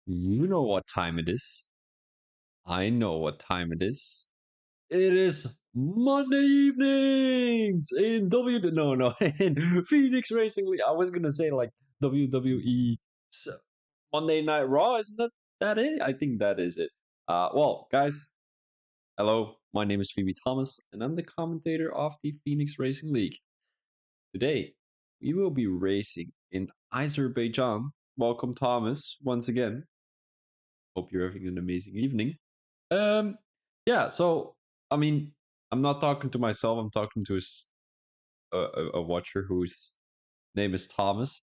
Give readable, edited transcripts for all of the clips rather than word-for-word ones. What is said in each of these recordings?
You know what time it is. I know what time it is. It is Monday evenings in no in Phoenix Racing League. I was gonna say like WWE Monday Night Raw. Isn't that it? I think that is it. Well, guys, hello. My name is Phoebe Thomas, and I'm the commentator of the Phoenix Racing League. Today, we will be racing in Azerbaijan. Welcome, Thomas, once again. Hope you're having an amazing evening. Um, yeah. So, I mean, I'm not talking to myself. I'm talking to a watcher whose name is Thomas.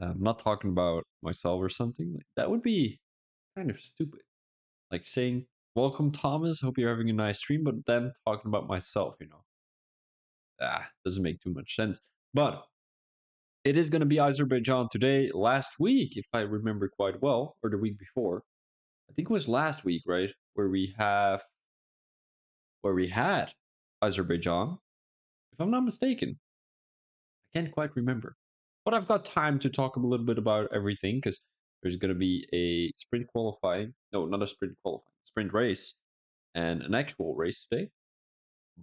I'm not talking about myself or something. Like, that would be kind of stupid. Like saying, "Welcome, Thomas. Hope you're having a nice stream," but then talking about myself. Doesn't make too much sense. But it is going to be Azerbaijan today. Last week, if I remember quite well, or the week before, I think it was last week, right, where we had Azerbaijan, if I'm not mistaken. I can't quite remember. But I've got time to talk a little bit about everything because there's going to be a sprint qualifying. No, not a sprint qualifying, sprint race and an actual race today.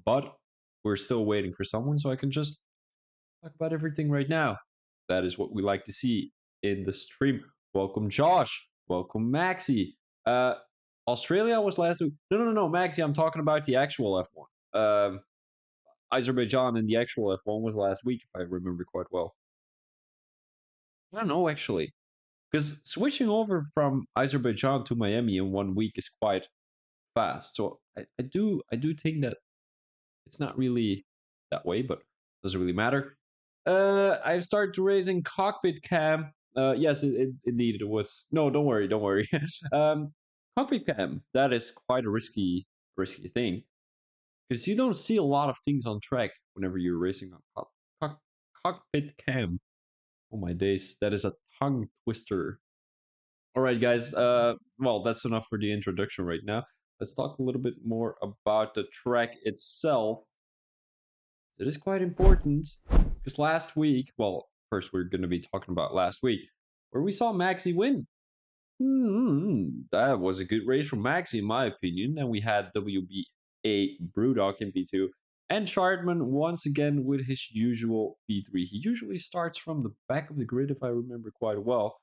But we're still waiting for someone, so I can just talk about everything right now. That is what we like to see in the stream. Welcome, Josh. Welcome, Maxi. Uh, Australia was last week. No, Maxi. I'm talking about the actual F1. Azerbaijan in the actual F1 was last week, if I remember quite well. I don't know actually, because switching over from Azerbaijan to Miami in 1 week is quite fast. So I do think that it's not really that way, but doesn't really matter. I've started raising cockpit cam. Yes, indeed it was. No, don't worry. um, Cockpit cam, that is quite a risky thing because you don't see a lot of things on track whenever you're racing on cockpit cam. Oh my days, that is a tongue twister. All right, guys. Well, that's enough for the introduction right now. Let's talk a little bit more about the track itself. It is quite important because last week, well, first we're going to be talking about last week, where we saw Maxi win. That was a good race from Maxi, in my opinion. And we had WBA Brewdog in P2. And Chartman once again with his usual P3. He usually starts from the back of the grid, if I remember quite well.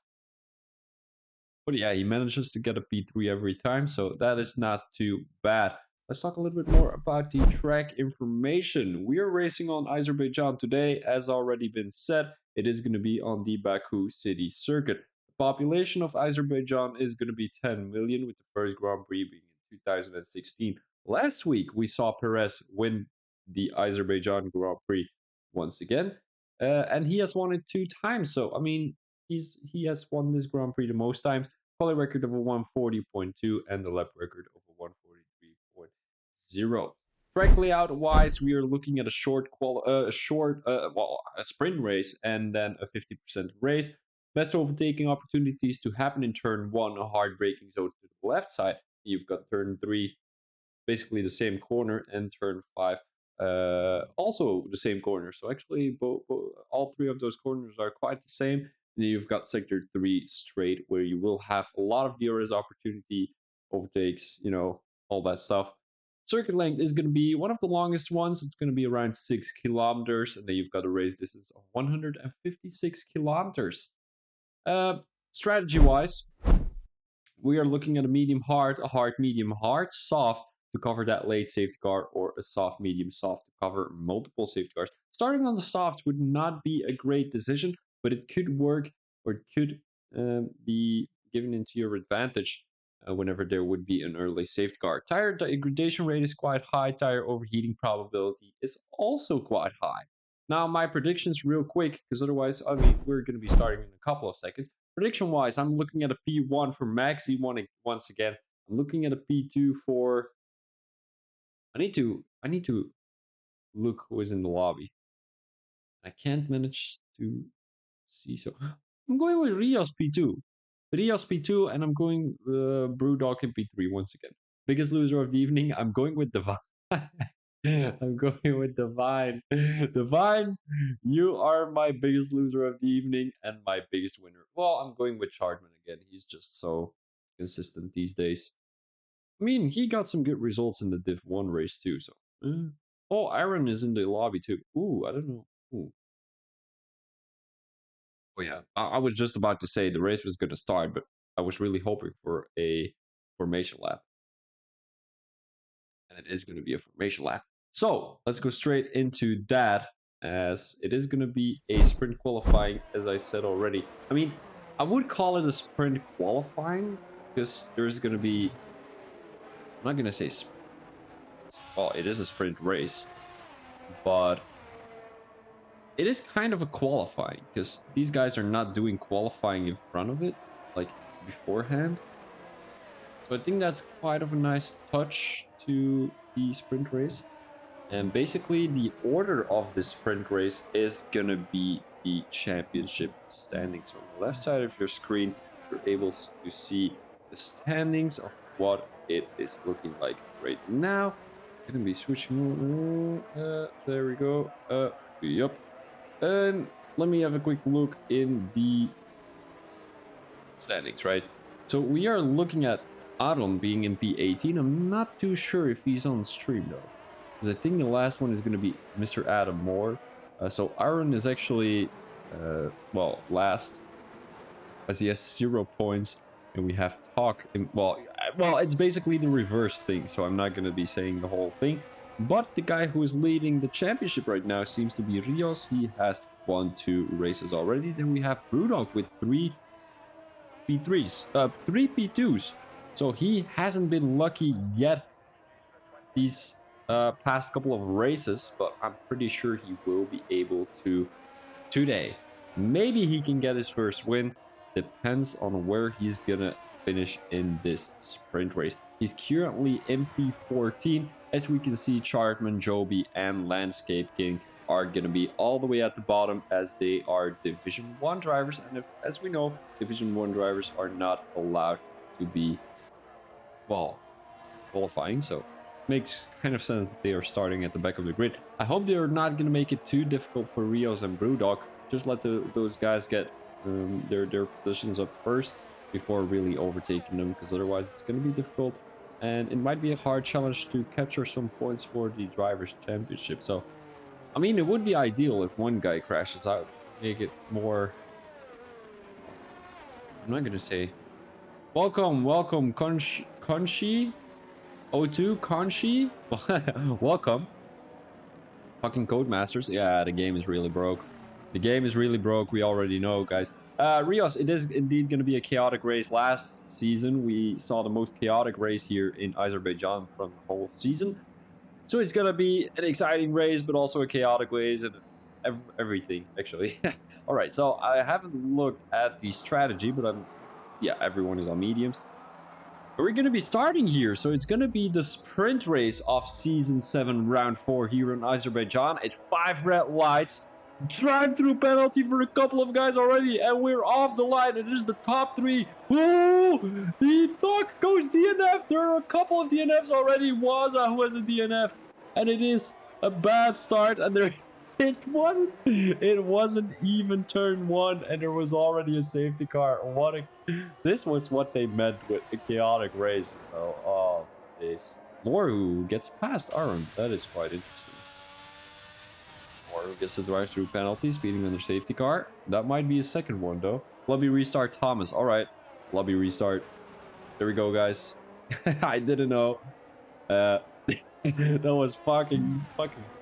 But yeah, he manages to get a P3 every time, so that is not too bad. Let's talk a little bit more about the track information. We are racing on Azerbaijan today, as already been said. It is going to be on the Baku City Circuit. The population of Azerbaijan is going to be 10 million, with the first Grand Prix being in 2016. Last week, we saw Perez win the Azerbaijan Grand Prix once again, and he has won it 2 times. So, I mean, he has won this Grand Prix the most times. Quali record of a 140.2 and the lap record of a 143.0. Track layout wise, we are looking at a a sprint race and then a 50% race. Best overtaking opportunities to happen in turn one, a hard braking zone to the left side. You've got turn three, basically the same corner, and turn five, also the same corner. So actually, all three of those corners are quite the same. Then you've got sector three straight, where you will have a lot of DRS opportunity, overtakes, all that stuff. Circuit length is going to be one of the longest ones. It's going to be around 6 kilometers, and then you've got a race distance of 156 kilometers. Uh, Strategy wise, we are looking at a medium hard, a hard medium hard, soft to cover that late safety car, or a soft medium soft to cover multiple safety cars. Starting on the softs would not be a great decision, but it could work, or it could be given into your advantage whenever there would be an early safety car. Tire degradation rate is quite high. Tire overheating probability is also quite high. Now, my predictions real quick, because otherwise, I mean, we're going to be starting in a couple of seconds. Prediction wise, I'm looking at a P1 for Maxi once again. I'm looking at a P2 for. I need to look who is in the lobby. I can't manage to see, so I'm going with Rios P2. Rios P2, and I'm going Brewdog in P3 once again. Biggest loser of the evening, I'm going with Divine. I'm going with Divine. Divine, you are my biggest loser of the evening and my biggest winner. Well, I'm going with Chardman again. He's just so consistent these days. I mean, he got some good results in the Div 1 race too. So, oh, Aaron is in the lobby too. Ooh, I don't know. Ooh. Oh yeah, I was just about to say the race was going to start, but I was really hoping for a formation lap, and it is going to be a formation lap. So let's go straight into that, as it is going to be a sprint qualifying, as I said already. I mean, I would call it a sprint qualifying because there's going to be. I'm not going to say. Well, it is a sprint race, but it is kind of a qualifying because these guys are not doing qualifying in front of it, like beforehand. So I think that's quite of a nice touch to the sprint race. And basically, the order of the sprint race is going to be the championship standings. So on the left side of your screen, you're able to see the standings of what it is looking like right now. I'm going to be switching. There we go. Yep. And let me have a quick look in the standings, right? So we are looking at Aaron being in P18. I'm not too sure if he's on stream though, because I think the last one is going to be Mr. Adam Moore. So Aaron is actually, well, last, as he has 0 points, and we have talk. Well, it's basically the reverse thing. So I'm not going to be saying the whole thing. But the guy who is leading the championship right now seems to be Rios. He has won 2 races already. Then we have Brewdog with 3 P3s, 3 P2s. So he hasn't been lucky yet these past couple of races, but I'm pretty sure he will be able to today. Maybe he can get his first win. Depends on where he's gonna finish in this sprint race. He's currently MP14. As we can see, Chartman, Joby, and Landscape King are gonna be all the way at the bottom, as they are Division 1 drivers. And if, as we know, Division 1 drivers are not allowed to be, well, qualifying. So makes kind of sense that they are starting at the back of the grid. I hope they're not going to make it too difficult for Rios and Brewdog. Just let those guys get their positions up first before really overtaking them, because otherwise it's going to be difficult. And it might be a hard challenge to capture some points for the Drivers' Championship. So, I mean, it would be ideal if one guy crashes out. Make it more... I'm not going to say... Welcome, Conchi. O2, Conchi, welcome. Fucking Codemasters. Yeah, the game is really broke. The game is really broke. We already know, guys. Rios, it is indeed going to be a chaotic race. Last season, we saw the most chaotic race here in Azerbaijan from the whole season. So it's going to be an exciting race, but also a chaotic race and everything, actually. All right, so I haven't looked at the strategy, but yeah, everyone is on mediums. We're going to be starting here, so it's going to be the sprint race of Season 7, Round 4 here in Azerbaijan. It's 5 red lights, drive-through penalty for a couple of guys already, and we're off the line. It is the top 3. Ooh, the talk goes DNF. There are a couple of DNFs already. Waza, who has a DNF, and it is a bad start, and there... It wasn't even turn 1, and there was already a safety car. This was what they meant with a chaotic race. Oh, this Moore who gets past Aaron. That is quite interesting. Moore gets the drive-through penalty, speeding under safety car. That might be a second one though. Lobby restart Thomas. All right, lobby restart. There we go, guys. I didn't know. That was fucking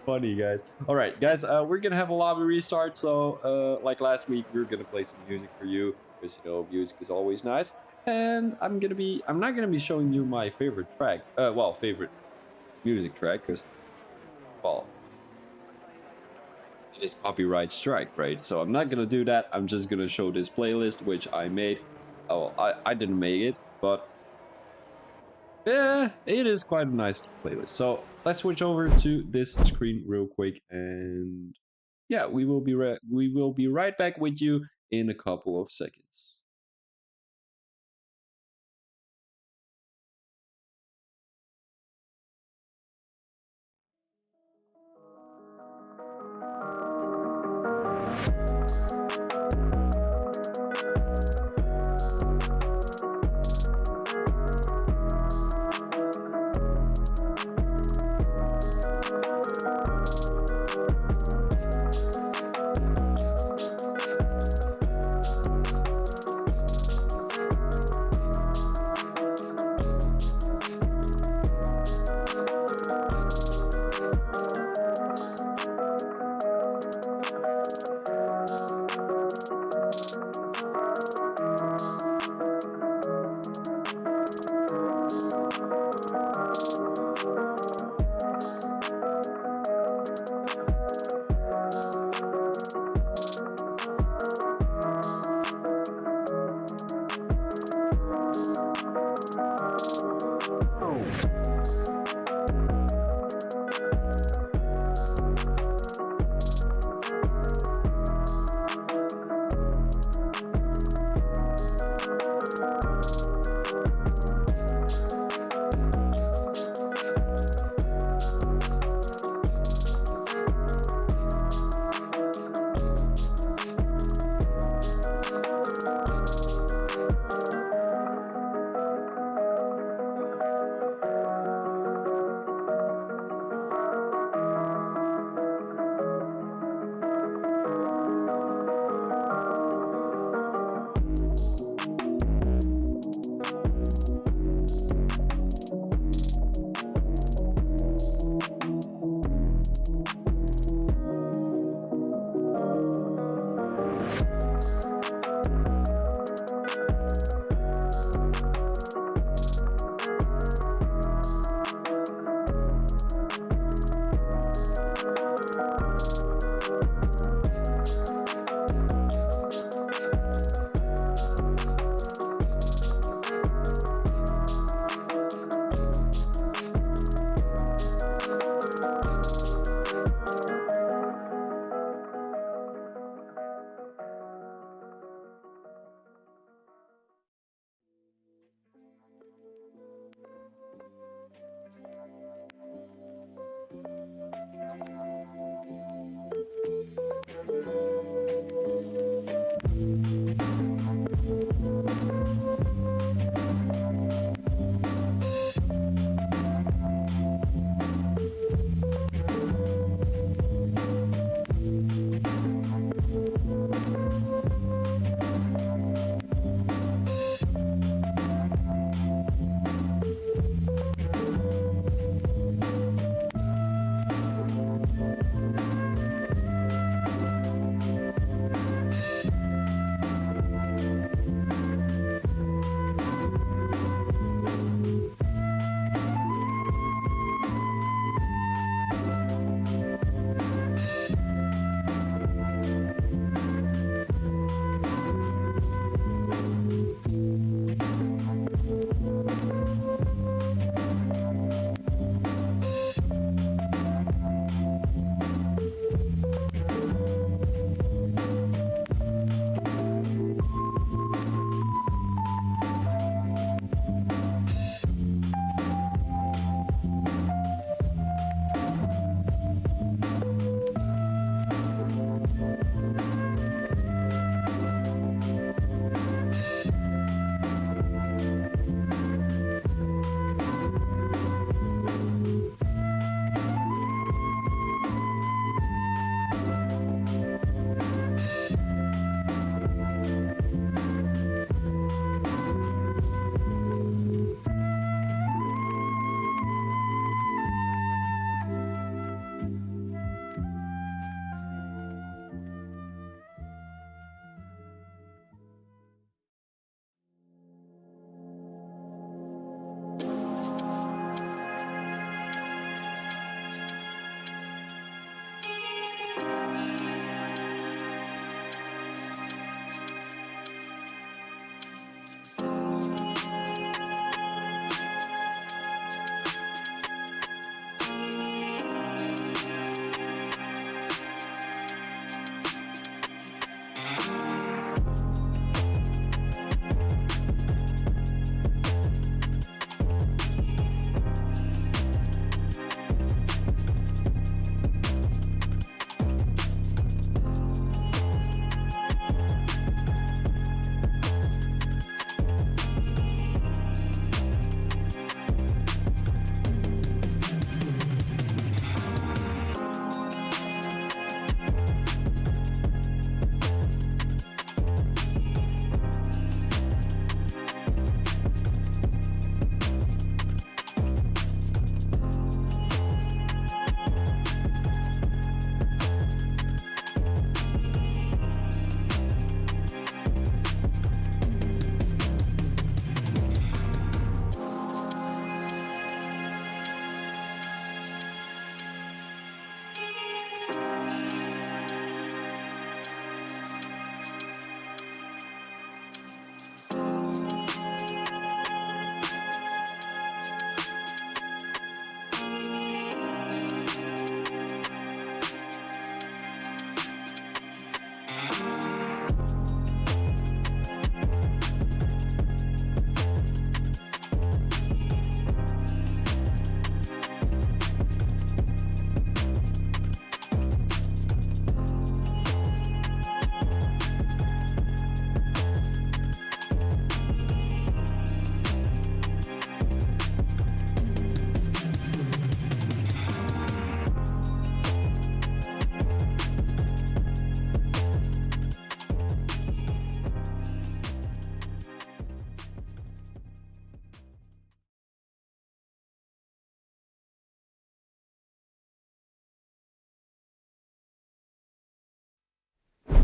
funny, guys. All right, guys, we're gonna have a lobby restart. So like last week, we're gonna play some music for you, because you know music is always nice. And I'm not gonna be showing you my favorite track, favorite music track, because, well, it is copyright strike, right? So I'm not gonna do that. I'm just gonna show this playlist which I made. Oh, I didn't make it, but yeah, it is quite a nice playlist. So let's switch over to this screen real quick, and yeah, we will be right back with you in a couple of seconds.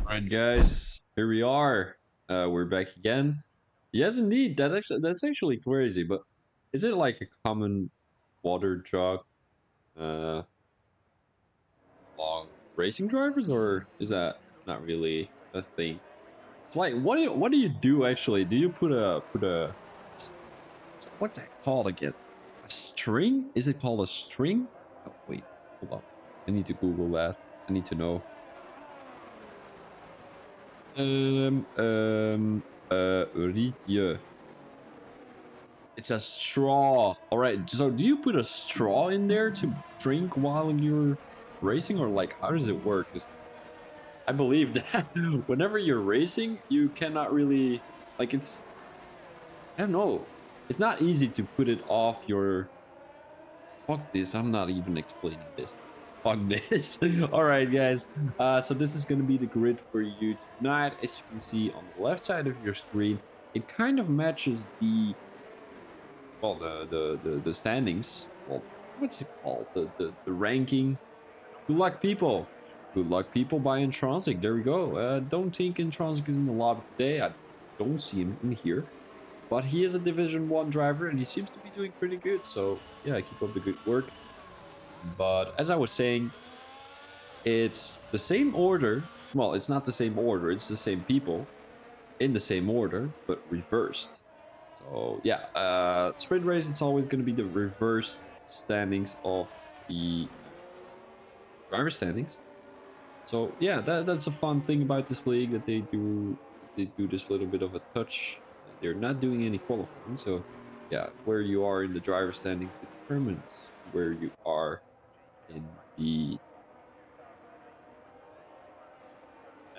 All right, guys, here we are. We're back again. Yes, indeed. That's actually crazy. But is it like a common water jug uh, along racing drivers, or is that not really a thing? It's like what do you do actually? Do you put a what's that called again? A string? Is it called a string? Oh wait, hold on. I need to Google that. I need to know. Rietje. It's a straw. All right. So do you put a straw in there to drink while you're racing, or like how does it work? Because I believe that whenever you're racing, you cannot really like it's. I don't know. It's not easy to put it off your. Fuck this. I'm not even explaining this. Fuck this. All right, guys. So this is going to be the grid for you tonight. As you can see on the left side of your screen, it kind of matches the well the standings. Well, what's it called? The ranking. Good luck, people. Good luck, people. By Intrinsic. There we go. Don't think Intrinsic is in the lobby today. I don't see him in here, but he is a Division 1 driver and he seems to be doing pretty good. So yeah, keep up the good work. But as I was saying, it's the same order. Well, it's not the same order. It's the same people in the same order, but reversed. So yeah, sprint race, it's always going to be the reverse standings of the driver standings. So yeah, that's a fun thing about this league, that they do this little bit of a touch. They're not doing any qualifying, so yeah, where you are in the driver standings determines where you are in the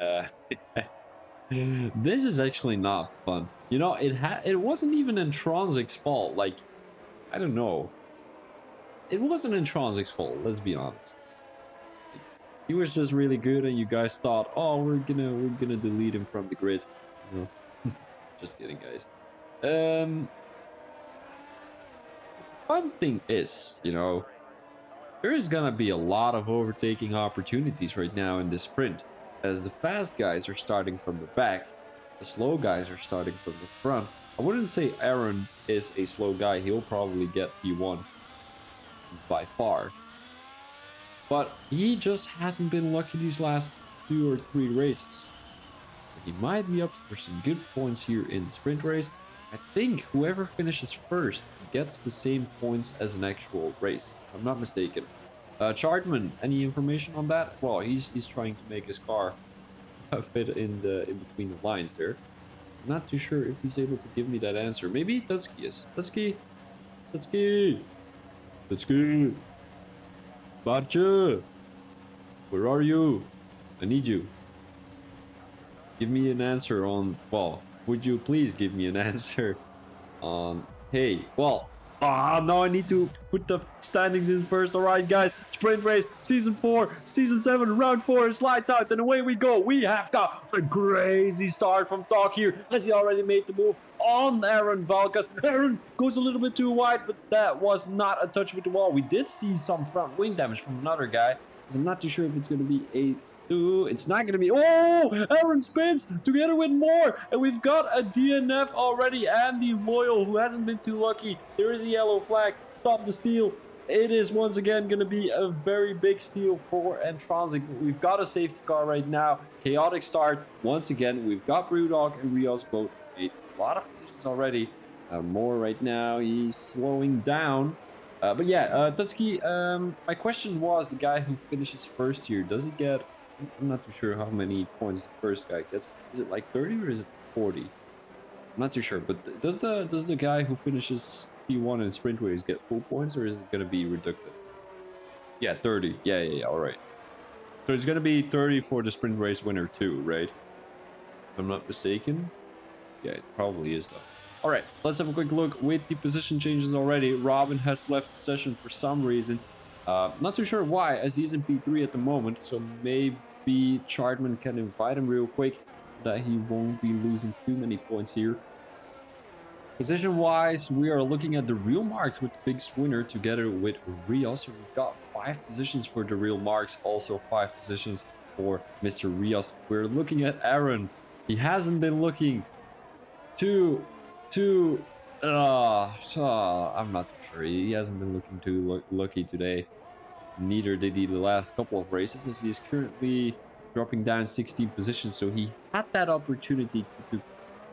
uh this is actually not fun. You know, it wasn't even Intrinsic's fault. Like, I don't know. It wasn't Intrinsic's fault, let's be honest. Like, he was just really good and you guys thought, "Oh, we're gonna delete him from the grid." You know. Just kidding, guys. Um Fun thing is, there is gonna be a lot of overtaking opportunities right now in this sprint, as the fast guys are starting from the back, the slow guys are starting from the front. I wouldn't say Aaron is a slow guy, he'll probably get P1 by far, but he just hasn't been lucky these last 2 or 3 races. He might be up for some good points here in the sprint race. I think whoever finishes first gets the same points as an actual race, if I'm not mistaken. Chartman, any information on that? Well, he's trying to make his car fit in between the lines there. I'm not too sure if he's able to give me that answer. Maybe Tutsky is. Tutsky, Barcha, where are you? I need you. Give me an answer on, well, would you please give me an answer on, hey, well, now I need to put the standings in first. All right, guys, sprint race, season 4, season 7, round 4, slides out, and away we go. We have got a crazy start from Doc here, as he already made the move on Aaron Valkas. Aaron goes a little bit too wide, but that was not a touch with the wall. We did see some front wing damage from another guy, because I'm not too sure if it's going to be a it's not going to be. Oh, Aaron spins together with more. And we've got a DNF already. Andy Loyal, who hasn't been too lucky. There is a yellow flag. Stop the steal. It is once again going to be a very big steal for Intrinsic. We've got a safety car right now. Chaotic start. Once again, we've got Brewdog and Rios both made a lot of positions already. More right now. He's slowing down. But yeah, Tutsky, my question was, the guy who finishes first here, does he get... I'm not too sure how many points the first guy gets. Is it like 30 or is it 40? I'm not too sure. But does the guy who finishes P1 in sprint race get full points, or is it going to be reducted? Yeah, 30. Yeah. All right. So it's going to be 30 for the sprint race winner too, right? If I'm not mistaken. Yeah, it probably is though. All right, let's have a quick look with the position changes already. Robin has left the session for some reason. Not too sure why, as he's in P3 at the moment. So maybe Chartman can invite him real quick so that he won't be losing too many points here. Position wise, we are looking at the real marks with the biggest winner together with Rios. So we've got 5 positions for the real marks, also 5 positions for Mr. Rios. We're looking at Aaron. He hasn't been looking too I'm not too sure. He hasn't been looking too lucky today. Neither did he the last couple of races, as he is currently dropping down 16 positions. So he had that opportunity to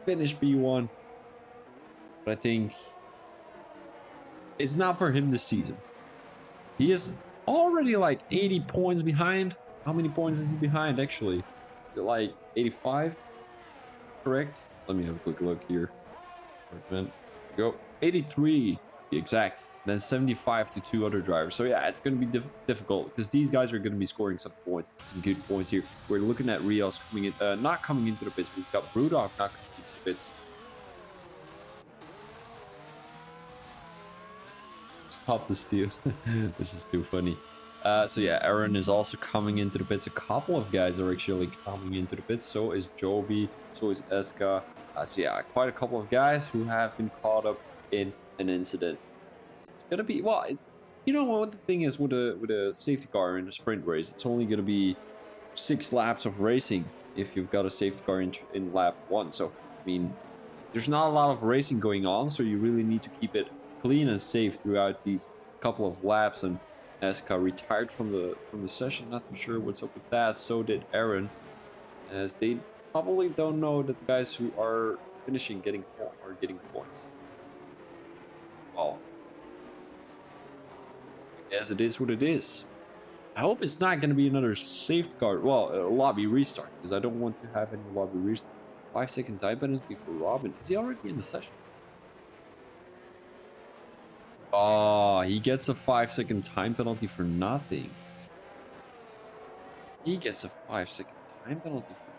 finish P1. But I think it's not for him this season. He is already like 80 points behind. How many points is he behind, actually? Is it like 85? Correct? Let me have a quick look here. Go 83, to be exact. Then 75 to 2 other drivers. So yeah, it's going to be difficult because these guys are going to be scoring some points, some good points here. We're looking at Rios coming in, not coming into the pits. We've got Brewdog not coming into the pits. Stop the steal. This is too funny. So yeah, Aaron is also coming into the pits. A couple of guys are actually coming into the pits. So is Joby. So is Eska. So yeah, quite a couple of guys who have been caught up in an incident. It's gonna be, well, it's, you know what the thing is with a safety car in a sprint race, it's only gonna be 6 laps of racing if you've got a safety car in lap 1. So I mean, there's not a lot of racing going on, so you really need to keep it clean and safe throughout these couple of laps. And Eska retired from the session. Not too sure what's up with that. So did Aaron, as they probably don't know that the guys who are finishing are getting points. Well, as it is what it is. I hope it's not going to be another safety car. Well, a lobby restart, because I don't want to have any lobby restart. 5-second time penalty for Robin. Is he already in the session? Oh, he gets a 5-second time penalty for nothing. He gets a 5-second time penalty for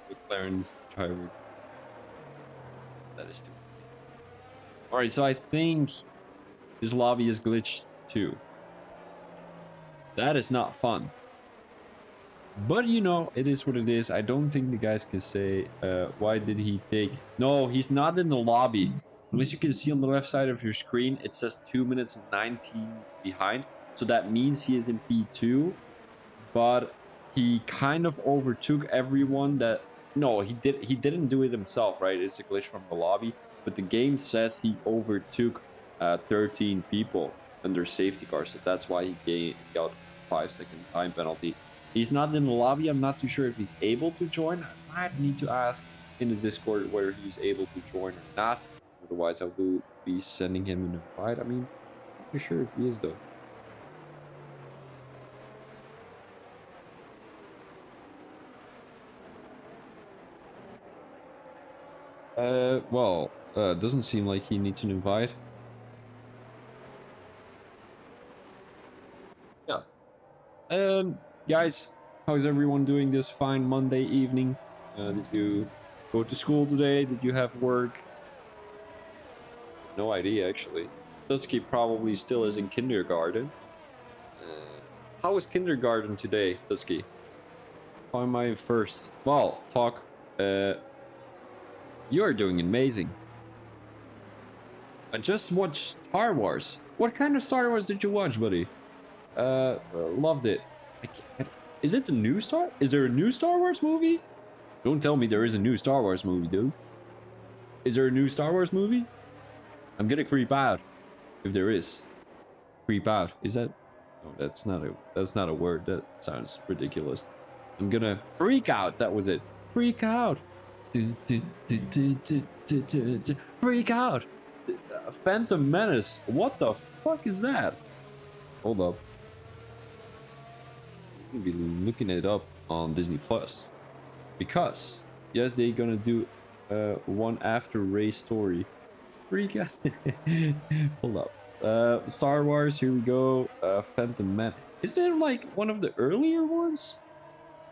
nothing. McLaren driver. That is too. Alright, so I think this lobby is glitched too. That is not fun. But you know, it is what it is. I don't think the guys can say, why did he take... No, he's not in the lobby. Unless you can see on the left side of your screen, it says 2 minutes 19 behind. So that means he is in P2. But he kind of overtook everyone that... No, he didn't do it himself, right? It's a glitch from the lobby. But the game says he overtook 13 people under safety car. So that's why he got a 5-second time penalty. He's not in the lobby. I'm not too sure if he's able to join. I might need to ask in the Discord whether he's able to join or not. Otherwise, I will be sending him an invite. I mean, I'm not too sure if he is, though. Well, doesn't seem like he needs an invite. Yeah. Guys, how's everyone doing this fine Monday evening? Did you go to school today? Did you have work? No idea, actually. Dutski probably still is in kindergarten. How was kindergarten today, Dutski? How am I first? Well, talk. You are doing amazing. I just watched Star Wars. What kind of Star Wars did you watch, buddy? Loved it. Is it the new Star? Is there a new Star Wars movie? Don't tell me there is a new Star Wars movie, dude. Is there a new Star Wars movie? I'm gonna creep out if there is. Creep out. Is that? No, that's not a word. That sounds ridiculous. I'm gonna freak out. That was it. Freak out. Freak out. Phantom Menace. What the fuck is that? Hold up. I'm gonna be looking it up on Disney Plus, because yes, they're gonna do one after race story. Freak out. Hold up. Star Wars. Here we go. Phantom Menace. Isn't it like one of the earlier ones?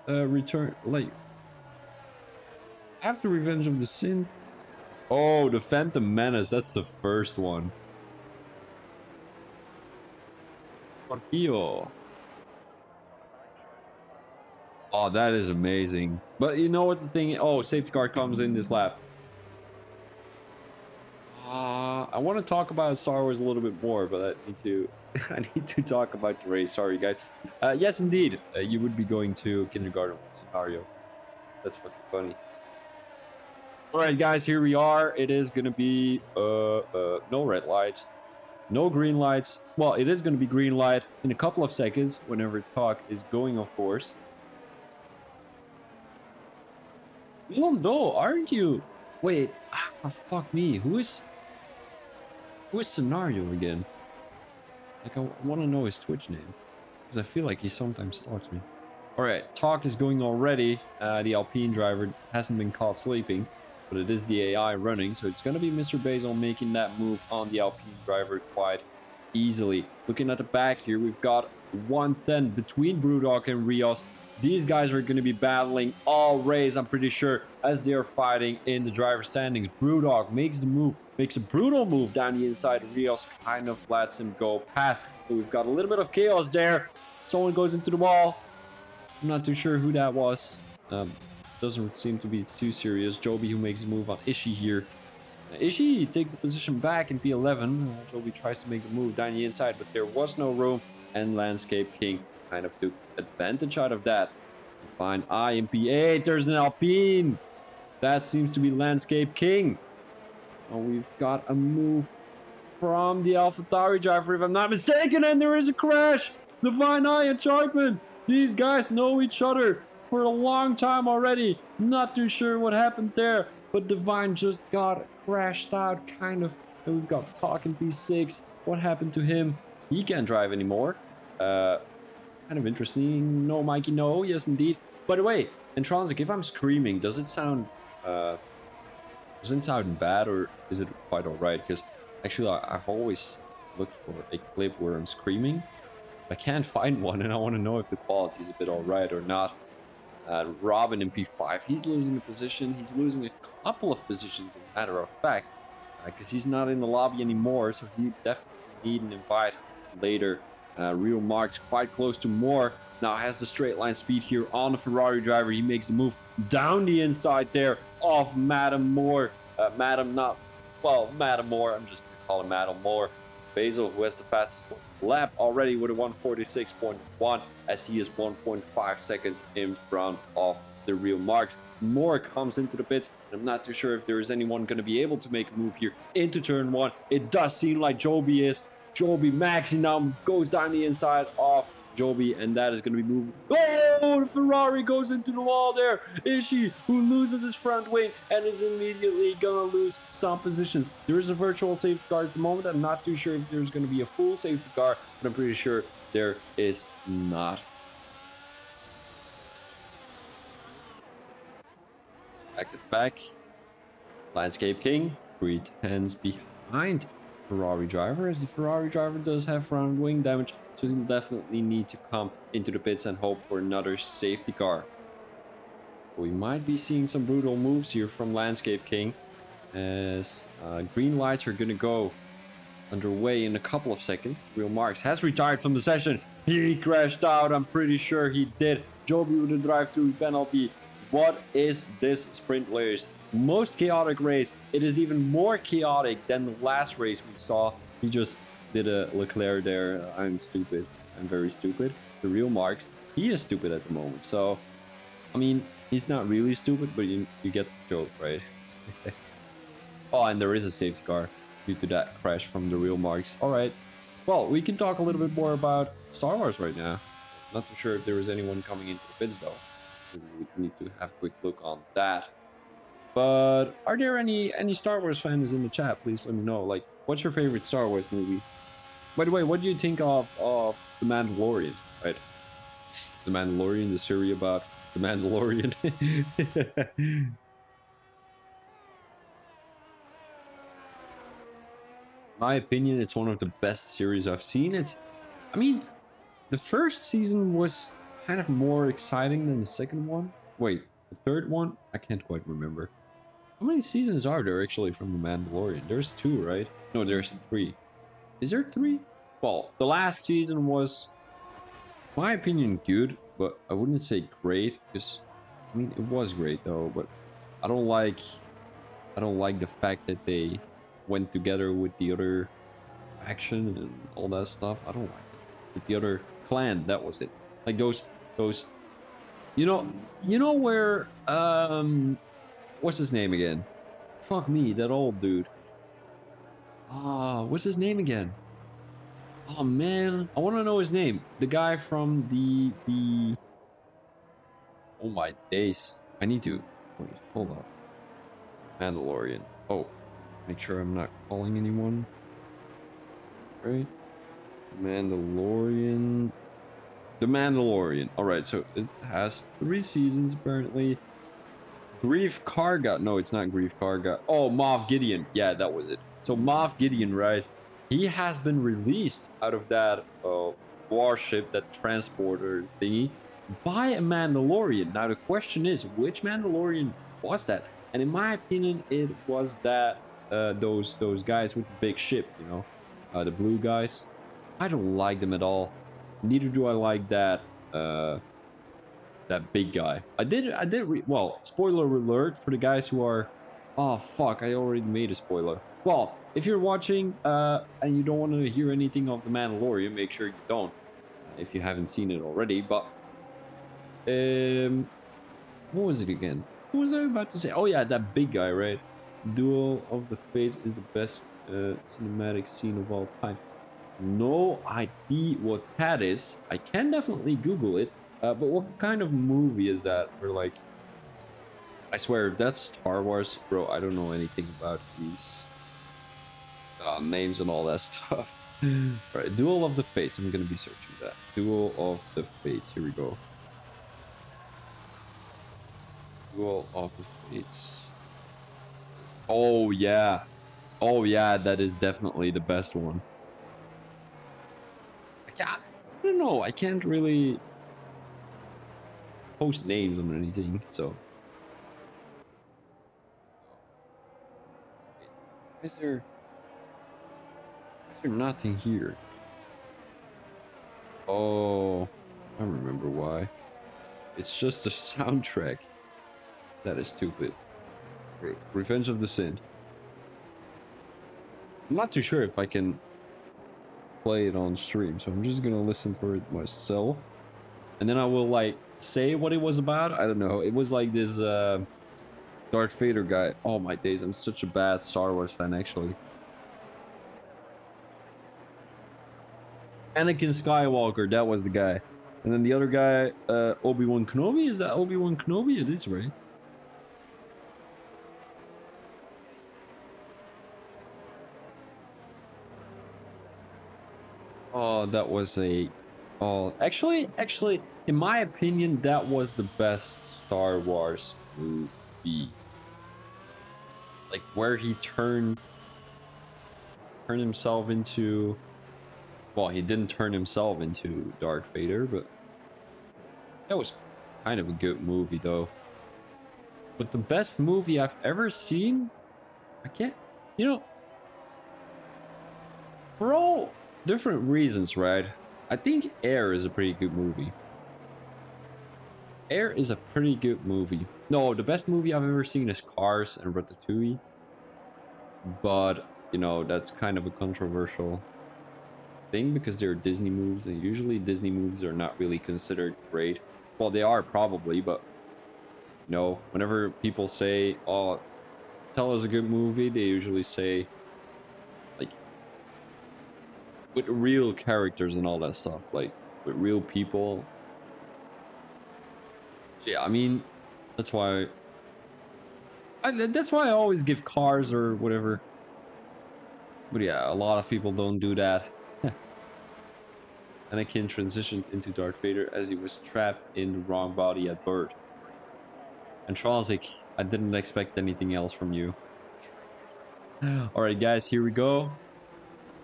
Return, like after Revenge of the Sin. Oh, the Phantom Menace. That's the first one. Scorpio. Oh, that is amazing. But you know what the thing... Oh, safety car comes in this lap. I I want to talk about Star Wars a little bit more, but I need to I need to talk about the race. Sorry, guys. Yes, indeed, you would be going to kindergarten with scenario. That's fucking funny. All right, guys, here we are. It is gonna be no red lights, no green lights. Well, it is gonna be green light in a couple of seconds whenever talk is going, of course. You don't know, aren't you? Wait, fuck me. Who is scenario again? Like, I want to know his Twitch name because I feel like he sometimes stalks me. All right, talk is going already. The Alpine driver hasn't been caught sleeping, but it is the AI running, so it's going to be Mr. Basil making that move on the Alpine driver quite easily. Looking at the back here, we've got 110 between Brewdog and Rios. These guys are going to be battling all race, I'm pretty sure, as they're fighting in the driver standings. Brewdog makes the move, makes a brutal move down the inside. Rios kind of lets him go past. So we've got a little bit of chaos there. Someone goes into the wall. I'm not too sure who that was. Doesn't seem to be too serious. Joby who makes a move on Ishii here. Ishii takes the position back in P11. Joby tries to make a move down the inside, but there was no room. And Landscape King kind of took advantage out of that. Fine eye in P8. There's an Alpine. That seems to be Landscape King. Oh, we've got a move from the AlphaTauri driver, if I'm not mistaken, and there is a crash. Divine Eye and Sharkman. These guys know each other for a long time already. Not too sure what happened there, but Divine just got crashed out, kind of. And we've got Talk in P6. What happened to him? He can't drive anymore. Kind of interesting. No, Mikey, no. Yes, indeed. By the way, Intronsic, if I'm screaming, does it sound bad, or is it quite alright? Because actually, I've always looked for a clip where I'm screaming. I can't find one, and I want to know if the quality is a bit alright or not. Robin in P5, he's losing a position. He's losing a couple of positions, as a matter of fact, because he's not in the lobby anymore, so he definitely need an invite later. Real Marks quite close to Moore. Now has the straight line speed here on the Ferrari driver. He makes a move down the inside there of Madam Moore. Madam Moore. I'm just going to call him Madam Moore. Basil, who has the fastest lap already with a 146.1, as he is 1.5 seconds in front of the Real Marks. Moore comes into the pits, and I'm not too sure if there is anyone going to be able to make a move here into turn one. It does seem like Joby is. Joby maxing now goes down the inside of Joby, and that is going to be moved. Oh, the Ferrari goes into the wall there. Ishii, who loses his front wing and is immediately going to lose some positions. There is a virtual safety car at the moment. I'm not too sure if there's going to be a full safety car, but I'm pretty sure there is not. Back to back. Landscape King 310s behind Ferrari driver, as the Ferrari driver does have front wing damage, so he'll definitely need to come into the pits and hope for another safety car. We might be seeing some brutal moves here from Landscape King, as green lights are gonna go underway in a couple of seconds. Real Marks has retired from the session. He crashed out, I'm pretty sure he did. Joby with a drive-through penalty. What is this sprint race? Most chaotic race. It is even more chaotic than the last race we saw. He just did a Leclerc there. I'm stupid. I'm very stupid. The Real Marks, he is stupid at the moment. So, I mean, he's not really stupid, but you get the joke, right? Oh, and there is a safety car due to that crash from the Real Marks. All right. Well, we can talk a little bit more about Star Wars right now. Not too sure if there is anyone coming into the pits, though. We need to have a quick look on that. But are there any Star Wars fans in the chat? Please let me know. Like, what's your favorite Star Wars movie? By the way, what do you think of The Mandalorian? Right, The Mandalorian, the series about The Mandalorian. My opinion, it's one of the best series I've seen. I mean, the first season was kind of more exciting than the second one. Wait, the third one? I can't quite remember. How many seasons are there actually from The Mandalorian? There's 2, right? No, there's 3. Is there 3? Well, the last season was, in my opinion, good, but I wouldn't say great, because, I mean, it was great though, but I don't like the fact that they went together with the other faction and all that stuff. I don't like it. With the other clan, that was it. Like those you know where what's his name again? Fuck me, that old dude. Ah, what's his name again? Oh man, I want to know his name. The guy from the oh my days. I need to wait, hold up. Mandalorian. Oh, make sure I'm not calling anyone. Right? Mandalorian. The Mandalorian. Alright, so it has 3 seasons apparently. Grief Karga. No, it's not Grief Karga. Oh, Moff Gideon. Yeah, that was it. So Moff Gideon, right? He has been released out of that warship, that transporter thingy, by a Mandalorian. Now the question is, which Mandalorian was that? And in my opinion, it was that those guys with the big ship, you know, the blue guys. I don't like them at all. Neither do I like that that big guy. Well, spoiler alert for the guys who are, oh fuck, I already made a spoiler. Well, if you're watching and you don't want to hear anything of the Mandalorian, make sure you don't if you haven't seen it already. But what was it again? What was I about to say? Oh yeah, that big guy, right? Duel of the Fates is the best cinematic scene of all time. No idea what that is. I can definitely Google it. But what kind of movie is that? Or like, I swear, if that's Star Wars, bro, I don't know anything about these names and all that stuff. All right, Duel of the Fates. I'm gonna be searching that. Duel of the Fates. Here we go. Duel of the Fates. Oh yeah, oh yeah, that is definitely the best one. I don't know. I can't really post names on anything, so. Is there nothing here? Oh, I remember why. It's just a soundtrack. That is stupid. Revenge of the Sith. I'm not too sure if I can play it on stream, so I'm just gonna listen for it myself. And then I will like say what it was about. I don't know. It was like this Darth Vader guy. Oh my days, I'm such a bad Star Wars fan actually. Anakin Skywalker, that was the guy. And then the other guy, Obi-Wan Kenobi. Is that Obi-Wan Kenobi? It is, right? Oh, that was a... Oh, actually, in my opinion, that was the best Star Wars movie. Like, where he turned himself into... Well, he didn't turn himself into Darth Vader, but... That was kind of a good movie, though. But the best movie I've ever seen... I can't... You know... For all different reasons, right? I think Air is a pretty good movie. Air is a pretty good movie. No, the best movie I've ever seen is Cars and Ratatouille. But, you know, that's kind of a controversial thing because they're Disney movies, and usually Disney movies are not really considered great. Well, they are probably, but, you know, whenever people say, oh, tell us a good movie, they usually say, like, with real characters and all that stuff, like with real people. So yeah, I mean, that's why I always give Cars or whatever. But yeah, a lot of people don't do that. Anakin transitioned into Darth Vader as he was trapped in the wrong body at birth. And Tron's like, I didn't expect anything else from you. Alright guys, here we go.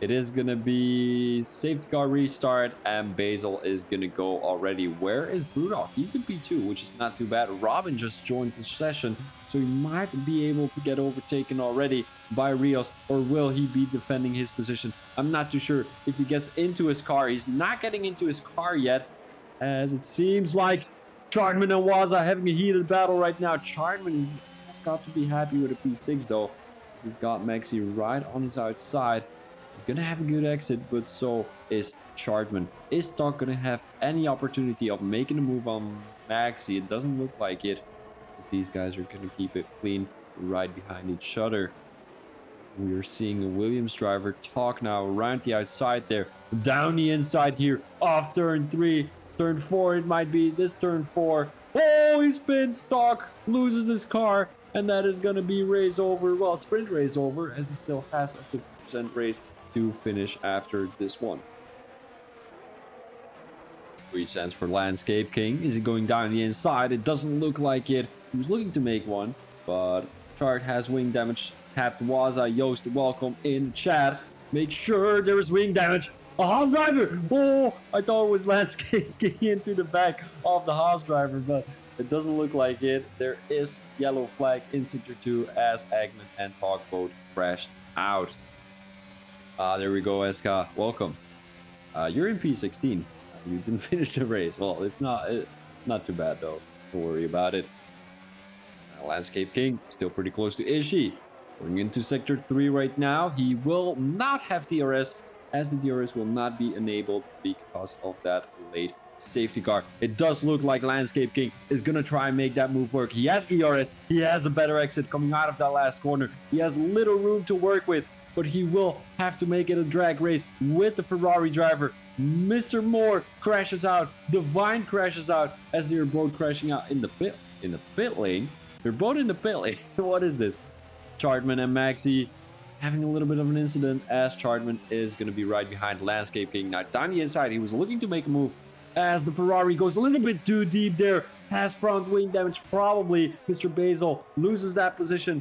It is gonna be safety car restart, and Basil is gonna go already. Where is Brewdog? He's in P2, which is not too bad. Robin just joined the session, so he might be able to get overtaken already by Rios, or will he be defending his position? I'm not too sure. If he gets into his car, he's not getting into his car yet, as it seems like Chardman and Waza having a heated battle right now. Chardman has got to be happy with a P6 though. He's got Maxi right on his outside. He's going to have a good exit, but so is Chartman. Is Doc going to have any opportunity of making a move on Maxi? It doesn't look like it, because these guys are going to keep it clean right behind each other. We are seeing a Williams driver talk now around the outside there. Down the inside here, off turn 3. Turn 4 it might be, this turn 4. Oh, he spins, Stock loses his car, and that is going to be race over. Well, sprint race over, as he still has a 50% race to finish after this one. 3 cents for Landscape King. Is he going down the inside? It doesn't look like it. He was looking to make one, but Chart has wing damage. Tapped Waza. Joost, welcome in the chat. Make sure there is wing damage. A Haas driver! Oh, I thought it was Landscape King into the back of the Haas driver, but it doesn't look like it. There is yellow flag in sector 2 as Eggman and Talk both crashed out. There we go, SK. Welcome. You're in P16. You didn't finish the race. Well, it's not too bad though. Don't worry about it. Landscape King still pretty close to Ishi. Going into sector 3 right now. He will not have DRS, as the DRS will not be enabled because of that late safety car. It does look like Landscape King is gonna try and make that move work. He has ERS. He has a better exit coming out of that last corner. He has little room to work with, but he will have to make it a drag race with the Ferrari driver. Mr. Moore crashes out. Divine crashes out as they're both crashing out in the pit lane. They're both in the pit lane. What is this? Chartman and Maxi having a little bit of an incident, as Chartman is going to be right behind Landscape King. Now down the inside, he was looking to make a move as the Ferrari goes a little bit too deep there. Has front wing damage, probably. Mr. Basil loses that position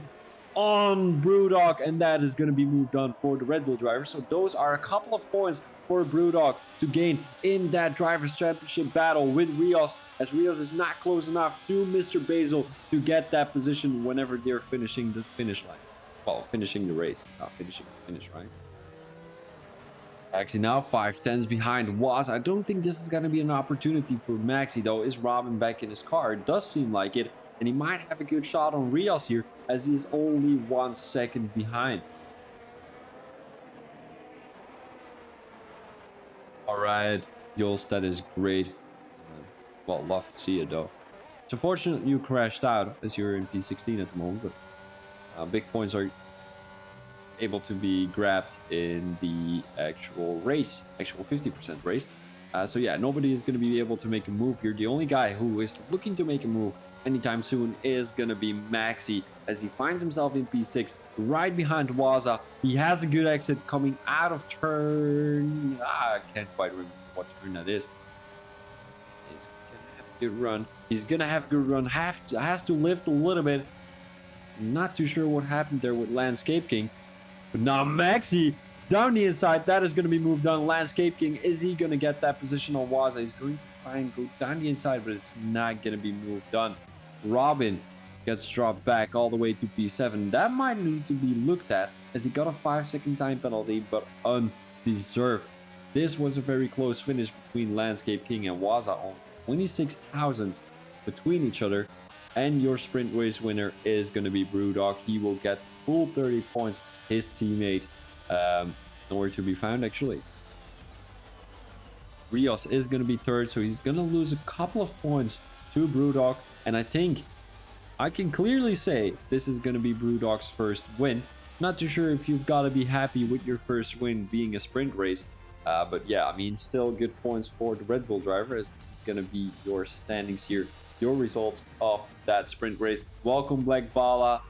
on Brewdog, and that is going to be moved on for the Red Bull driver. So those are a couple of points for Brewdog to gain in that Drivers' Championship battle with Rios, as Rios is not close enough to Mr. Basil to get that position whenever they're finishing the finish line. Well, finishing the race, not finishing the finish, right? Maxi now 5/10s behind Was. I don't think this is going to be an opportunity for Maxi though. Is Robin back in his car? It does seem like it. And he might have a good shot on Rios here, as he is only 1 second behind. Alright, Jules, that is great. Well, love to see it though. It's unfortunate you crashed out, as you're in P16 at the moment, but big points are able to be grabbed in the actual race, actual 50% race. So yeah, nobody is going to be able to make a move here. The only guy who is looking to make a move anytime soon is going to be Maxi, as he finds himself in P6 right behind Waza. He has a good exit coming out of turn. I can't quite remember what turn that is. He's going to have a good run. He's going to have a good run. Has to lift a little bit. Not too sure what happened there with Landscape King. But now Maxi down the inside, that is going to be moved on. Landscape King, is he going to get that position on Waza? He's going to try and go down the inside, but it's not going to be moved on. Robin gets dropped back all the way to P7. That might need to be looked at, as he got a 5-second time penalty, but undeserved. This was a very close finish between Landscape King and Waza, on 26 thousandths between each other. And your sprint race winner is going to be Brewdog. He will get full 30 points. His teammate nowhere to be found, actually. Rios is going to be third, so he's going to lose a couple of points to Brewdog. And I think I can clearly say this is going to be Brewdog's first win. Not too sure if you've got to be happy with your first win being a sprint race. But yeah, I mean, still good points for the Red Bull driver, as this is going to be your standings here, your results of that sprint race. Welcome, Black Bala.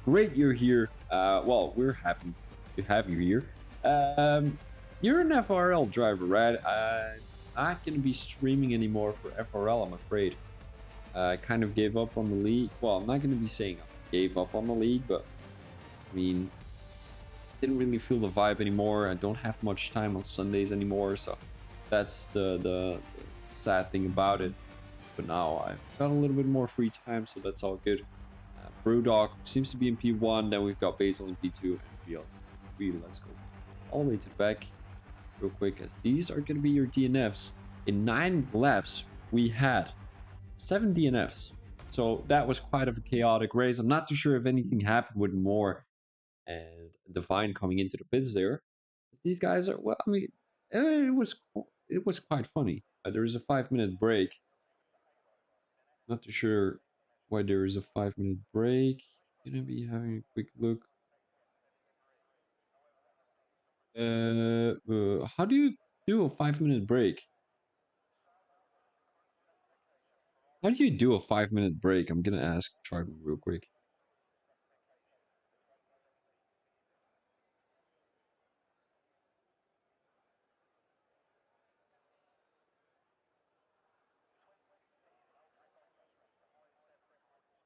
Great you're here. Well, we're happy to have you here. You're an FRL driver, right? I'm not going to be streaming anymore for FRL, I'm afraid. I kind of gave up on the league. Well, I'm not going to be saying I gave up on the league, but I mean, didn't really feel the vibe anymore. I don't have much time on Sundays anymore, so that's the sad thing about it. But now I've got a little bit more free time, so that's all good. Brewdog seems to be in P1, then we've got Basil in P2, and Rios in P3. Let's go all the way to the back real quick, as these are going to be your DNFs. In 9 laps, we had 7 DNFs. So that was quite of a chaotic race. I'm not too sure if anything happened with more and Divine coming into the pits there. These guys are well. I mean, it was quite funny. There is a 5 minute break. Not too sure why there is a 5 minute break. Gonna be having a quick look. How do you do a 5 minute break? How do you do a 5 minute break? I'm gonna ask Charlie real quick.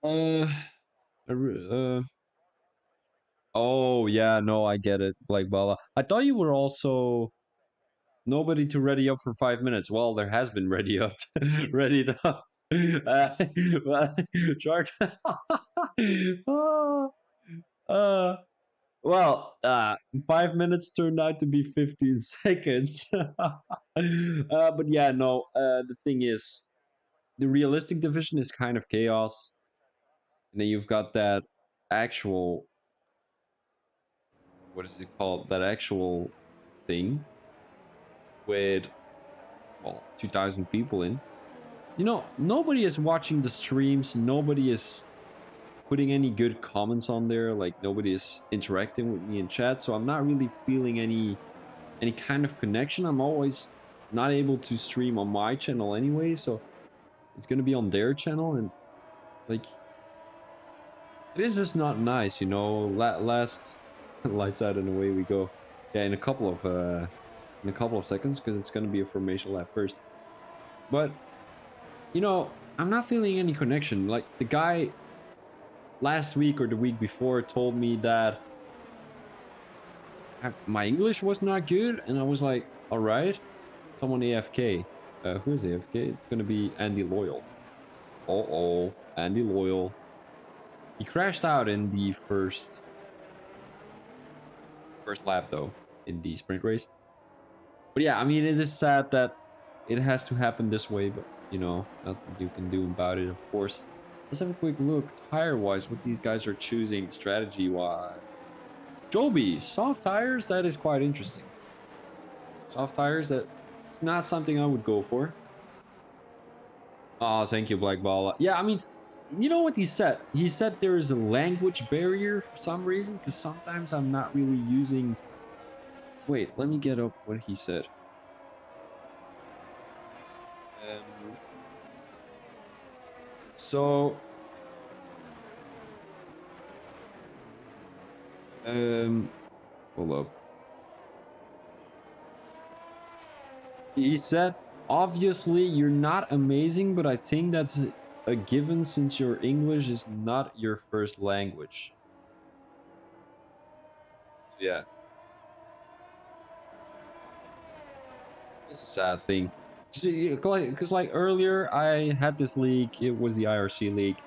Uh, oh yeah, no, I get it, Black Bala. I thought you were also nobody to ready up for 5 minutes. Well, there has been ready up, readied up. Well, Shark. oh, uh, well, 5 minutes turned out to be 15 seconds. But yeah, no. The thing is, the realistic division is kind of chaos, and then you've got that actual what is it called? That actual thing with well 2,000 people in. You know, nobody is watching the streams. Nobody is putting any good comments on there. Like nobody is interacting with me in chat, so I'm not really feeling any kind of connection. I'm always not able to stream on my channel anyway, so it's gonna be on their channel, and like it is just not nice, you know. Last lights out and away we go. Yeah, in a couple of seconds because it's gonna be a formation lap first. But you know, I'm not feeling any connection. Like the guy last week or the week before told me that my English was not good, and I was like, all right, someone AFK. Who is AFK? It's gonna be Andy Loyal. Oh, Andy Loyal. He crashed out in the first lap though in the sprint race. But yeah, I mean it is sad that it has to happen this way, but you know, nothing you can do about it, of course. Let's have a quick look tire-wise what these guys are choosing strategy-wise. Joby, soft tires, that is quite interesting. Soft tires, that it's not something I would go for. Oh, thank you, Black Ball. Yeah, I mean, you know what he said? He said there is a language barrier for some reason, because sometimes I'm not really using... Wait, let me get up what he said. So... hold up. He said, obviously, you're not amazing, but I think that's a given since your English is not your first language. So, yeah. It's a sad thing. Because, like, earlier, I had this league. It was the IRC league.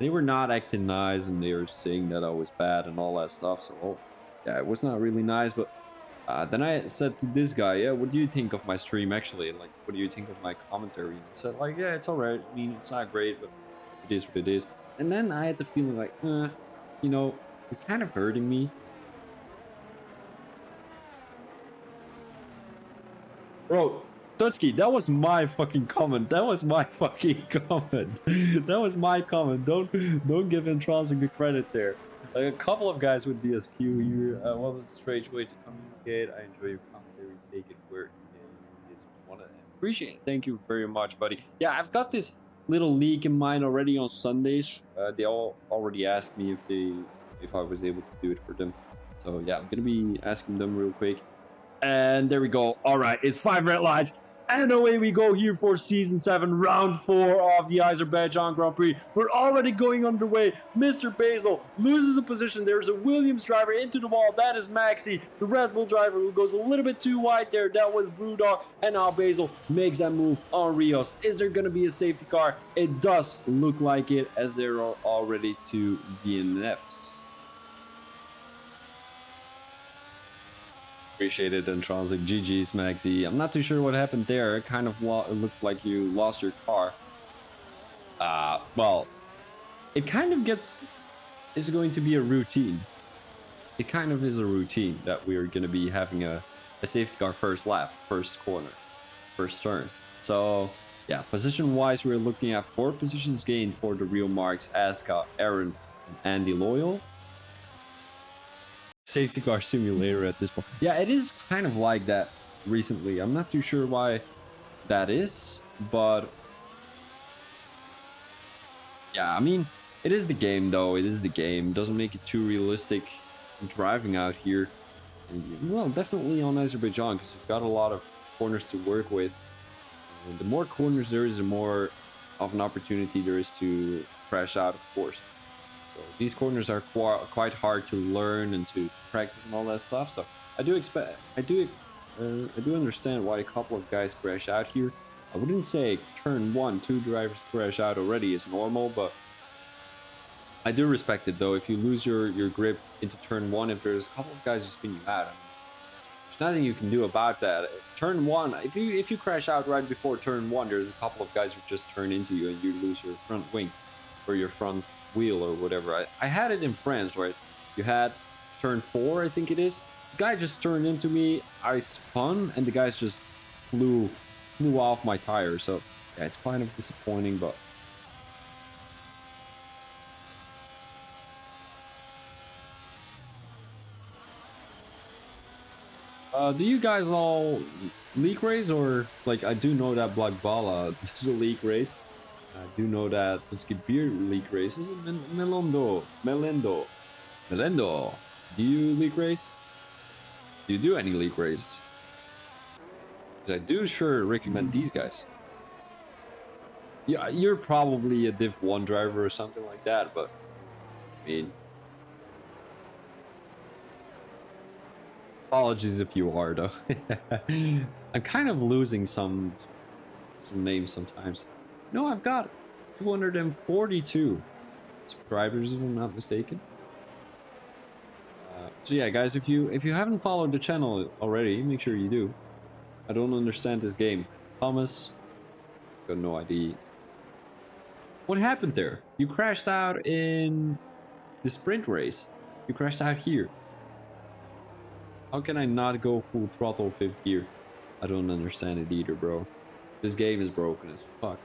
They were not acting nice, and they were saying that I was bad and all that stuff. So, yeah, it was not really nice, but then I said to this guy, yeah, what do you think of my stream actually? Like, what do you think of my commentary? And he said, like, yeah, it's all right. I mean, it's not great, but it is what it is. And then I had the feeling like, you know, you're kind of hurting me. Bro, Dutski, that was my fucking comment. That was my fucking comment. That was my comment. Don't give Intronsic the credit there. Like a couple of guys with DSQ here. What was a strange way to communicate? I enjoy your commentary. Take it where it is wanted. Appreciate it. Thank you very much, buddy. Yeah, I've got this little league in mind already on Sundays. They all already asked me if I was able to do it for them. So yeah, I'm gonna be asking them real quick. And there we go. All right, it's 5 red lights. And away we go here for Season 7, Round 4 of the Azerbaijan Grand Prix. We're already going underway. Mr. Basil loses a position. There's a Williams driver into the wall. That is Maxi, the Red Bull driver, who goes a little bit too wide there. That was Brewdog. And now Basil makes that move on Rios. Is there going to be a safety car? It does look like it, as there are already 2 DNFs. Appreciate it, Intronsic. GG's, Maxi. I'm not too sure what happened there. It kind of looked like you lost your car. Well, it kind of is going to be a routine. it kind of is a routine that we're going to be having a safety car first lap, first corner, first turn. So yeah, position wise, we're looking at 4 positions gained for the real marks, Aska, Aaron, and Andy Loyal. Safety car simulator at this point. Yeah, it is kind of like that recently. I'm not too sure why that is, but yeah, I mean, it is the game though. It is the game. Doesn't make it too realistic driving out here. And, well, definitely on Azerbaijan because you've got a lot of corners to work with. And the more corners there is, the more of an opportunity there is to crash out, of course. So these corners are quite hard to learn and to practice and all that stuff. So I do understand why a couple of guys crash out here. I wouldn't say turn 1, 2 drivers crash out already is normal, but I do respect it though. If you lose your grip into turn 1, if there's a couple of guys who spin you out, I mean, there's nothing you can do about that. Turn 1, if you crash out right before turn 1, there's a couple of guys who just turn into you and you lose your front wing or your front wheel or whatever. I had it in France, right? You had turn 4, I think it is. The guy just turned into me. I spun and the guys just flew off my tire. So yeah, it's kind of disappointing, but do you guys all league race, or like I do know that Black Bala does a league race. I do know that the Skibir league race is Melendo. Do you league race? Do you do any league races? I do sure recommend these guys. Yeah, you're probably a Div 1 driver or something like that, but I mean, apologies if you are though. I'm kind of losing some names sometimes. No, I've got 242 subscribers if I'm not mistaken. So yeah, guys, if you haven't followed the channel already, make sure you do. I don't understand this game. Thomas, got no idea. What happened there? You crashed out in the sprint race. You crashed out here. How can I not go full throttle 5th gear? I don't understand it either, bro. This game is broken as fuck.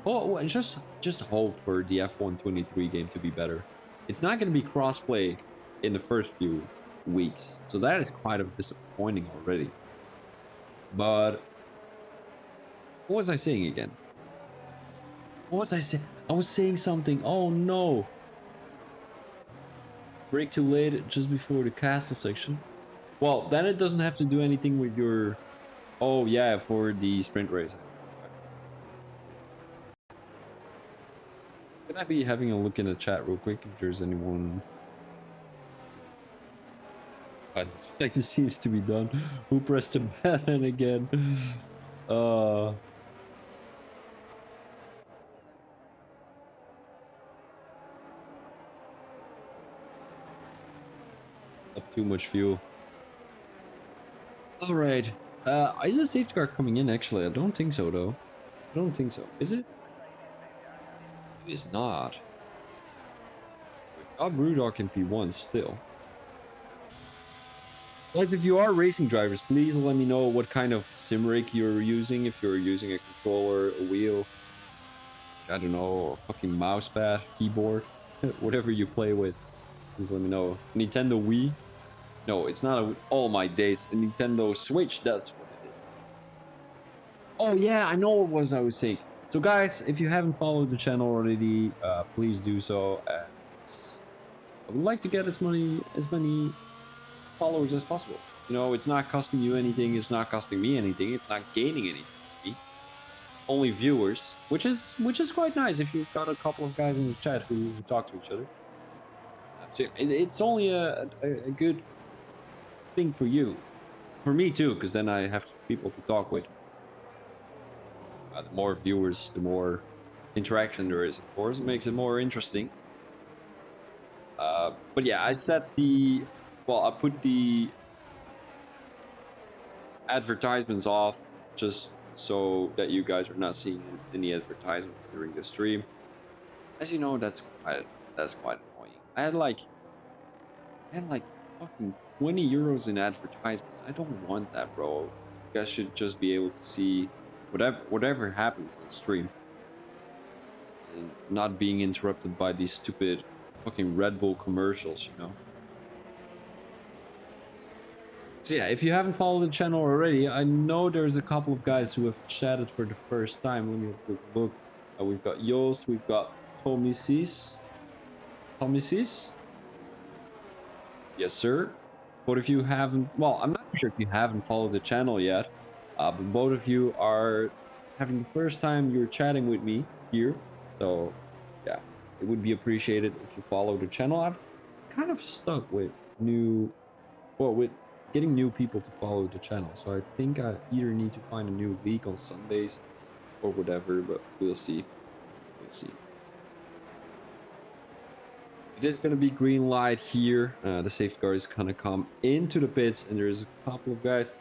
Oh, well, just hope for the F123 game to be better. It's not going to be crossplay in the first few weeks, so that is quite of disappointing already. But what was I saying again? What was I saying? I was saying something. Oh no! Brake too late just before the castle section. Well, then it doesn't have to do anything with your. Oh yeah, for the sprint race. Can I be having a look in the chat real quick if there's anyone? Like this seems to be done. Who pressed the button again? Not too much fuel. All right. Is a safety car coming in? Actually, I don't think so though. I don't think so. Is it? It is not. We've got Brewdog in P1 still. Guys, if you are racing drivers, please let me know what kind of sim rig you're using. If you're using a controller, a wheel, I don't know, a fucking mouse pad, keyboard, whatever you play with, please let me know. Nintendo Wii? No, it's not a. Oh my days, a Nintendo Switch. That's what it is. Oh yeah, I know what was I was saying. So guys, if you haven't followed the channel already, please do so. I would like to get as many followers as possible. You know, it's not costing you anything, it's not costing me anything, it's not gaining anything. Only viewers, which is quite nice if you've got a couple of guys in the chat who talk to each other. So it's only a good thing for you, for me too, because then I have people to talk with. The more viewers, the more interaction there is, of course. It makes it more interesting. But yeah, I set the. Well, I put the advertisements off just so that you guys are not seeing any advertisements during the stream. As you know, that's quite annoying. I had like fucking 20 euros in advertisements. I don't want that, bro. You guys should just be able to see whatever happens on stream and not being interrupted by these stupid fucking Red Bull commercials, you know? So yeah, if you haven't followed the channel already, I know there's a couple of guys who have chatted for the first time. Let me have a quick look. We've got Joost, we've got Tommy Cis. Tommy Cis? Yes, sir. Both of you haven't, well, I'm not sure if you haven't followed the channel yet, but both of you are having the first time you're chatting with me here. So yeah, it would be appreciated if you follow the channel. I've kind of stuck with with getting new people to follow the channel. So I think I either need to find a new league on Sundays or whatever, but we'll see. We'll see. It is going to be green light here. The safety car is going to come into the pits, and there's a couple of guys.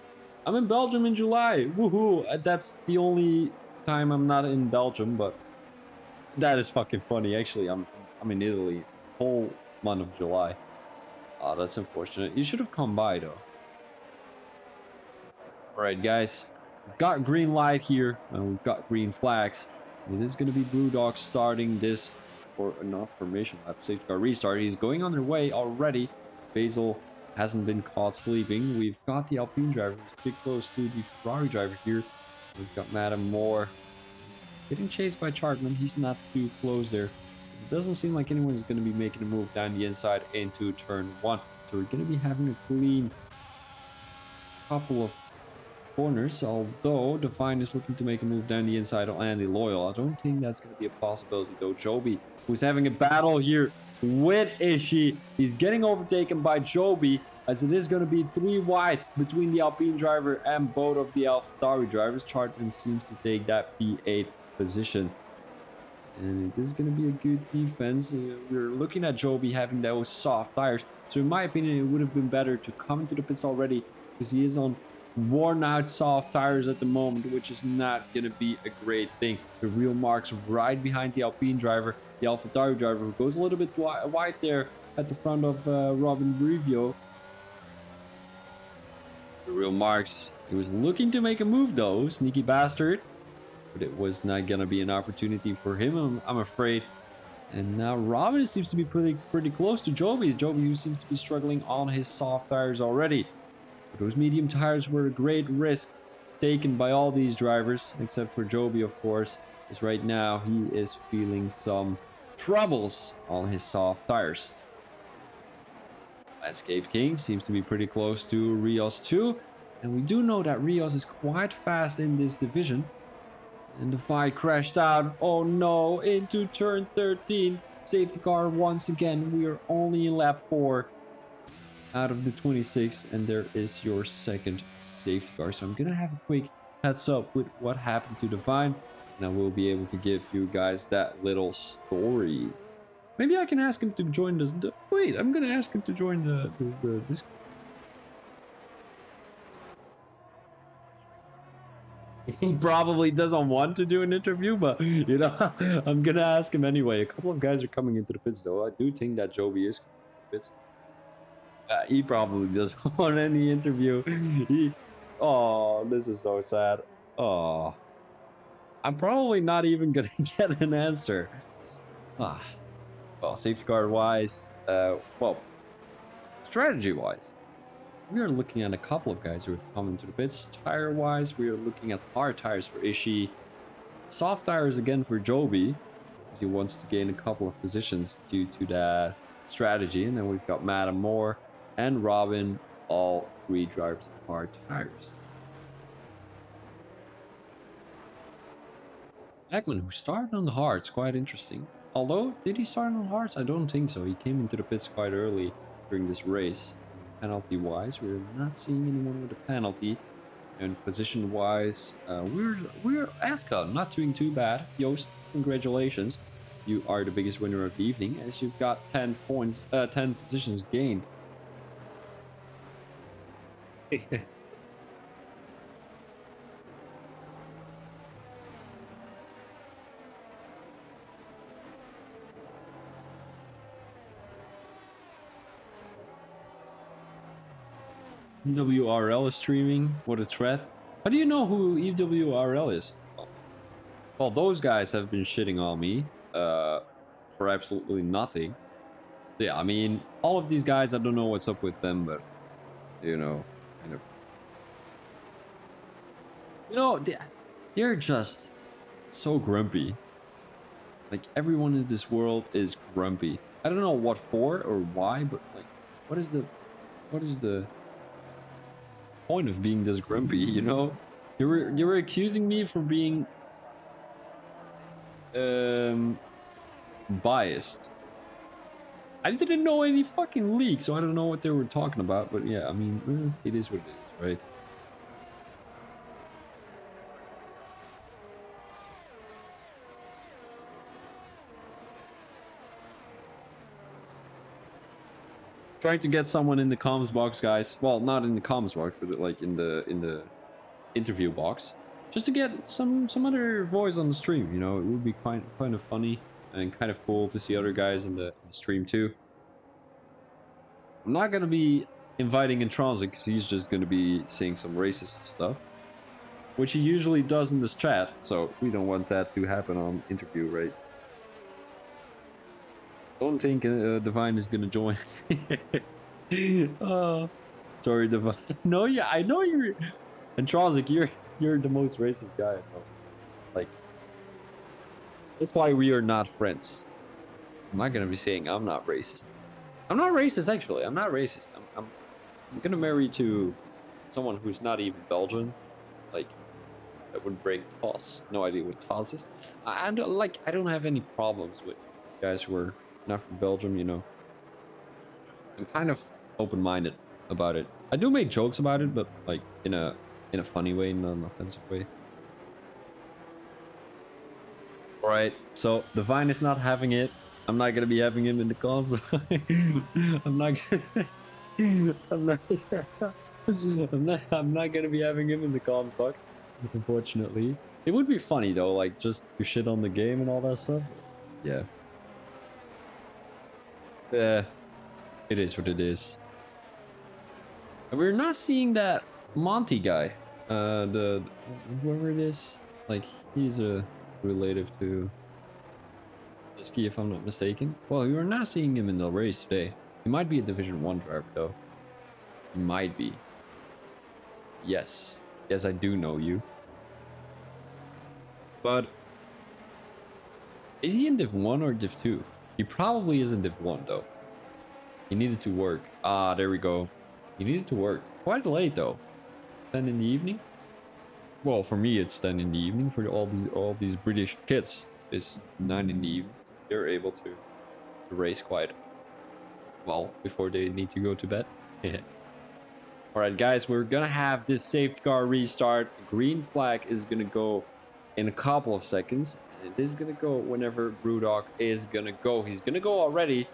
I'm in Belgium in July. Woohoo! That's the only time I'm not in Belgium, but that is fucking funny. Actually, I'm in Italy whole month of July. Oh, that's unfortunate. You should have come by though. All right, guys. We've got green light here, and we've got green flags. It is going to be Brewdog starting this for enough formation lap. Safety car restart. He's going on their way already. Basil hasn't been caught sleeping. We've got the Alpine driver who's pretty close to the Ferrari driver here. We've got Madam Moore getting chased by Chartman. He's not too close there. It doesn't seem like anyone's going to be making a move down the inside into turn 1. So we're going to be having a clean couple of corners, although Divine is looking to make a move down the inside on Andy Loyal. I don't think that's going to be a possibility though. Joby, who's having a battle here with Ishii, he's getting overtaken by Joby, as it is going to be 3 wide between the Alpine driver and both of the AlphaTauri drivers. Chartman seems to take that P8 position, and it is going to be a good defense. We're looking at Joby having those soft tires, so in my opinion it would have been better to come into the pits already, because he is on worn out soft tires at the moment, which is not going to be a great thing. The real marks right behind the Alpine driver, the AlphaTauri driver, who goes a little bit wide there at the front of Robin Brivio. The real marks, he was looking to make a move though, sneaky bastard, but it was not going to be an opportunity for him, I'm afraid. And now Robin seems to be pretty close to Joby. Joby, who seems to be struggling on his soft tires already. Those medium tires were a great risk taken by all these drivers, except for Joby, of course, as right now he is feeling some troubles on his soft tires. Landscape King seems to be pretty close to Rios too, and we do know that Rios is quite fast in this division. And the fight crashed out. Oh no, into turn 13. Safety car once again. We are only in lap 4. Out of the 26, and there is your second safety car. So I'm gonna have a quick heads up with what happened to Divine, and I will be able to give you guys that little story. Maybe I can ask him to join the wait, I'm gonna ask him to join the Discord. He probably doesn't want to do an interview, but you know, I'm gonna ask him anyway. A couple of guys are coming into the pits though. I do think that Joby is coming into the pits. He probably doesn't want any interview. Oh, this is so sad. Oh, I'm probably not even gonna get an answer. Ah, well, safety car wise, well, strategy wise, we are looking at a couple of guys who have come into the pits. Tire wise, we are looking at hard tires for Ishii, soft tires again for Joby, because he wants to gain a couple of positions due to that strategy. And then we've got Madam Moore and Robin, all 3 drivers of hard tires. Eggman, who started on the hards, quite interesting. Although, did he start on the hards? I don't think so. He came into the pits quite early during this race. Penalty-wise, we're not seeing anyone with a penalty. And position-wise, we're Aska, not doing too bad. Joost, congratulations. You are the biggest winner of the evening, as you've got 10 points, 10 positions gained. EWRL is streaming. What a threat. How do you know who EWRL is? Well, those guys have been shitting on me for absolutely nothing. So yeah, I mean, all of these guys, I don't know what's up with them, but you know, kind of, they're just so grumpy. Like everyone in this world is grumpy. I don't know what for or why, but like, what is the point of being this grumpy? You were accusing me for being um biased. I didn't know any fucking leak, so I don't know what they were talking about. But yeah, I mean, it is what it is, right? Trying to get someone in the comms box, guys. Well, not in the comms box, but like in the interview box, just to get some other voice on the stream. It would be kind of funny and kind of cool to see other guys in the stream too. I'm not gonna be inviting in Transit because he's just gonna be saying some racist stuff, which he usually does in this chat. So we don't want that to happen on interview, right? Don't think Divine is gonna join. Oh, sorry, Divine. No, yeah, I know you're. And Transit, you're the most racist guy I know. Like, that's why we are not friends. I'm not gonna be saying I'm not racist. I'm not racist, actually. I'm not racist. I'm gonna marry to someone who's not even Belgian. Like, that would break TOS. No idea what TOS is. I don't have any problems with guys who are not from Belgium. I'm kind of open-minded about it. I do make jokes about it, but like in a funny way, not an offensive way. All right, so the Vine is not having it. I'm not gonna be having him in the comms. I'm not gonna. I'm not. I'm not gonna be having him in the comms box. Unfortunately, it would be funny though, like just to shit on the game and all that stuff. Yeah. It is what it is. And we're not seeing that Monty guy. The whoever it is, like he's a relative to Ski, if I'm not mistaken. Well, we are not seeing him in the race today. He might be a Division 1 driver though. He might be. Yes. Yes, I do know you. But is he in Div 1 or Div 2? He probably is in Div 1 though. He needed to work. Ah, there we go. He needed to work. Quite late though. 10 in the evening? Well, for me it's 10 in the evening. For all these British kids, it's 9 in the evening. They're able to race quite well before they need to go to bed. Alright guys, we're gonna have this safety car restart. Green flag is gonna go in a couple of seconds. And it is gonna go whenever Brewdog is gonna go. He's gonna go already.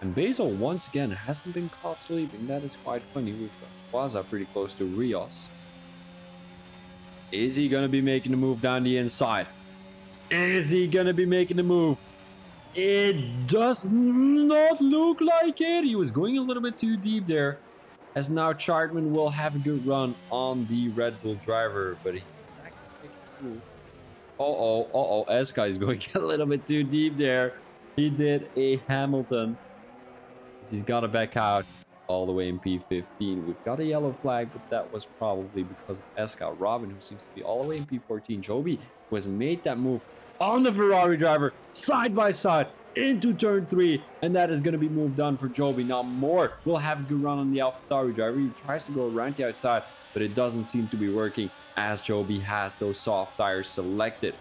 And Basil once again hasn't been caught sleeping. That is quite funny. We've got Plaza pretty close to Rios. Is he gonna be making the move down the inside? Is he gonna be making the move? It does not look like it. He was going a little bit too deep there. As now Chartman will have a good run on the Red Bull driver, but he's not gonna make the move. Uh-oh. Eska is going a little bit too deep there. He did a Hamilton. He's got to back out all the way in P15. We've got a yellow flag, but that was probably because of Eska. Robin, who seems to be all the way in P14. Joby, who has made that move on the Ferrari driver, side by side, into turn 3. And that is going to be moved on for Joby. Now Moore will have a good run on the AlphaTauri driver. He tries to go around the outside, but it doesn't seem to be working as Joby has those soft tires selected.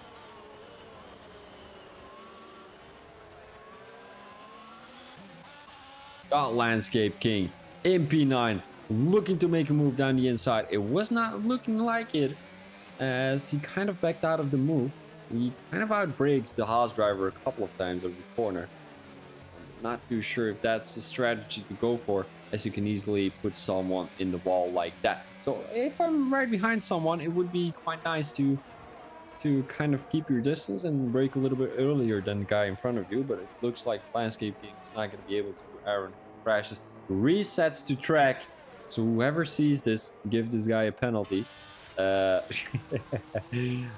Got Landscape King in P9, looking to make a move down the inside. It was not looking like it, as he kind of backed out of the move. He kind of outbrakes the Haas driver a couple of times over the corner. I'm not too sure if that's a strategy to go for, as you can easily put someone in the wall like that. So if I'm right behind someone, it would be quite nice to kind of keep your distance and brake a little bit earlier than the guy in front of you, but it looks like Landscape King is not going to be able to. Aaron crashes, resets to track, So whoever sees this, give this guy a penalty. Uh,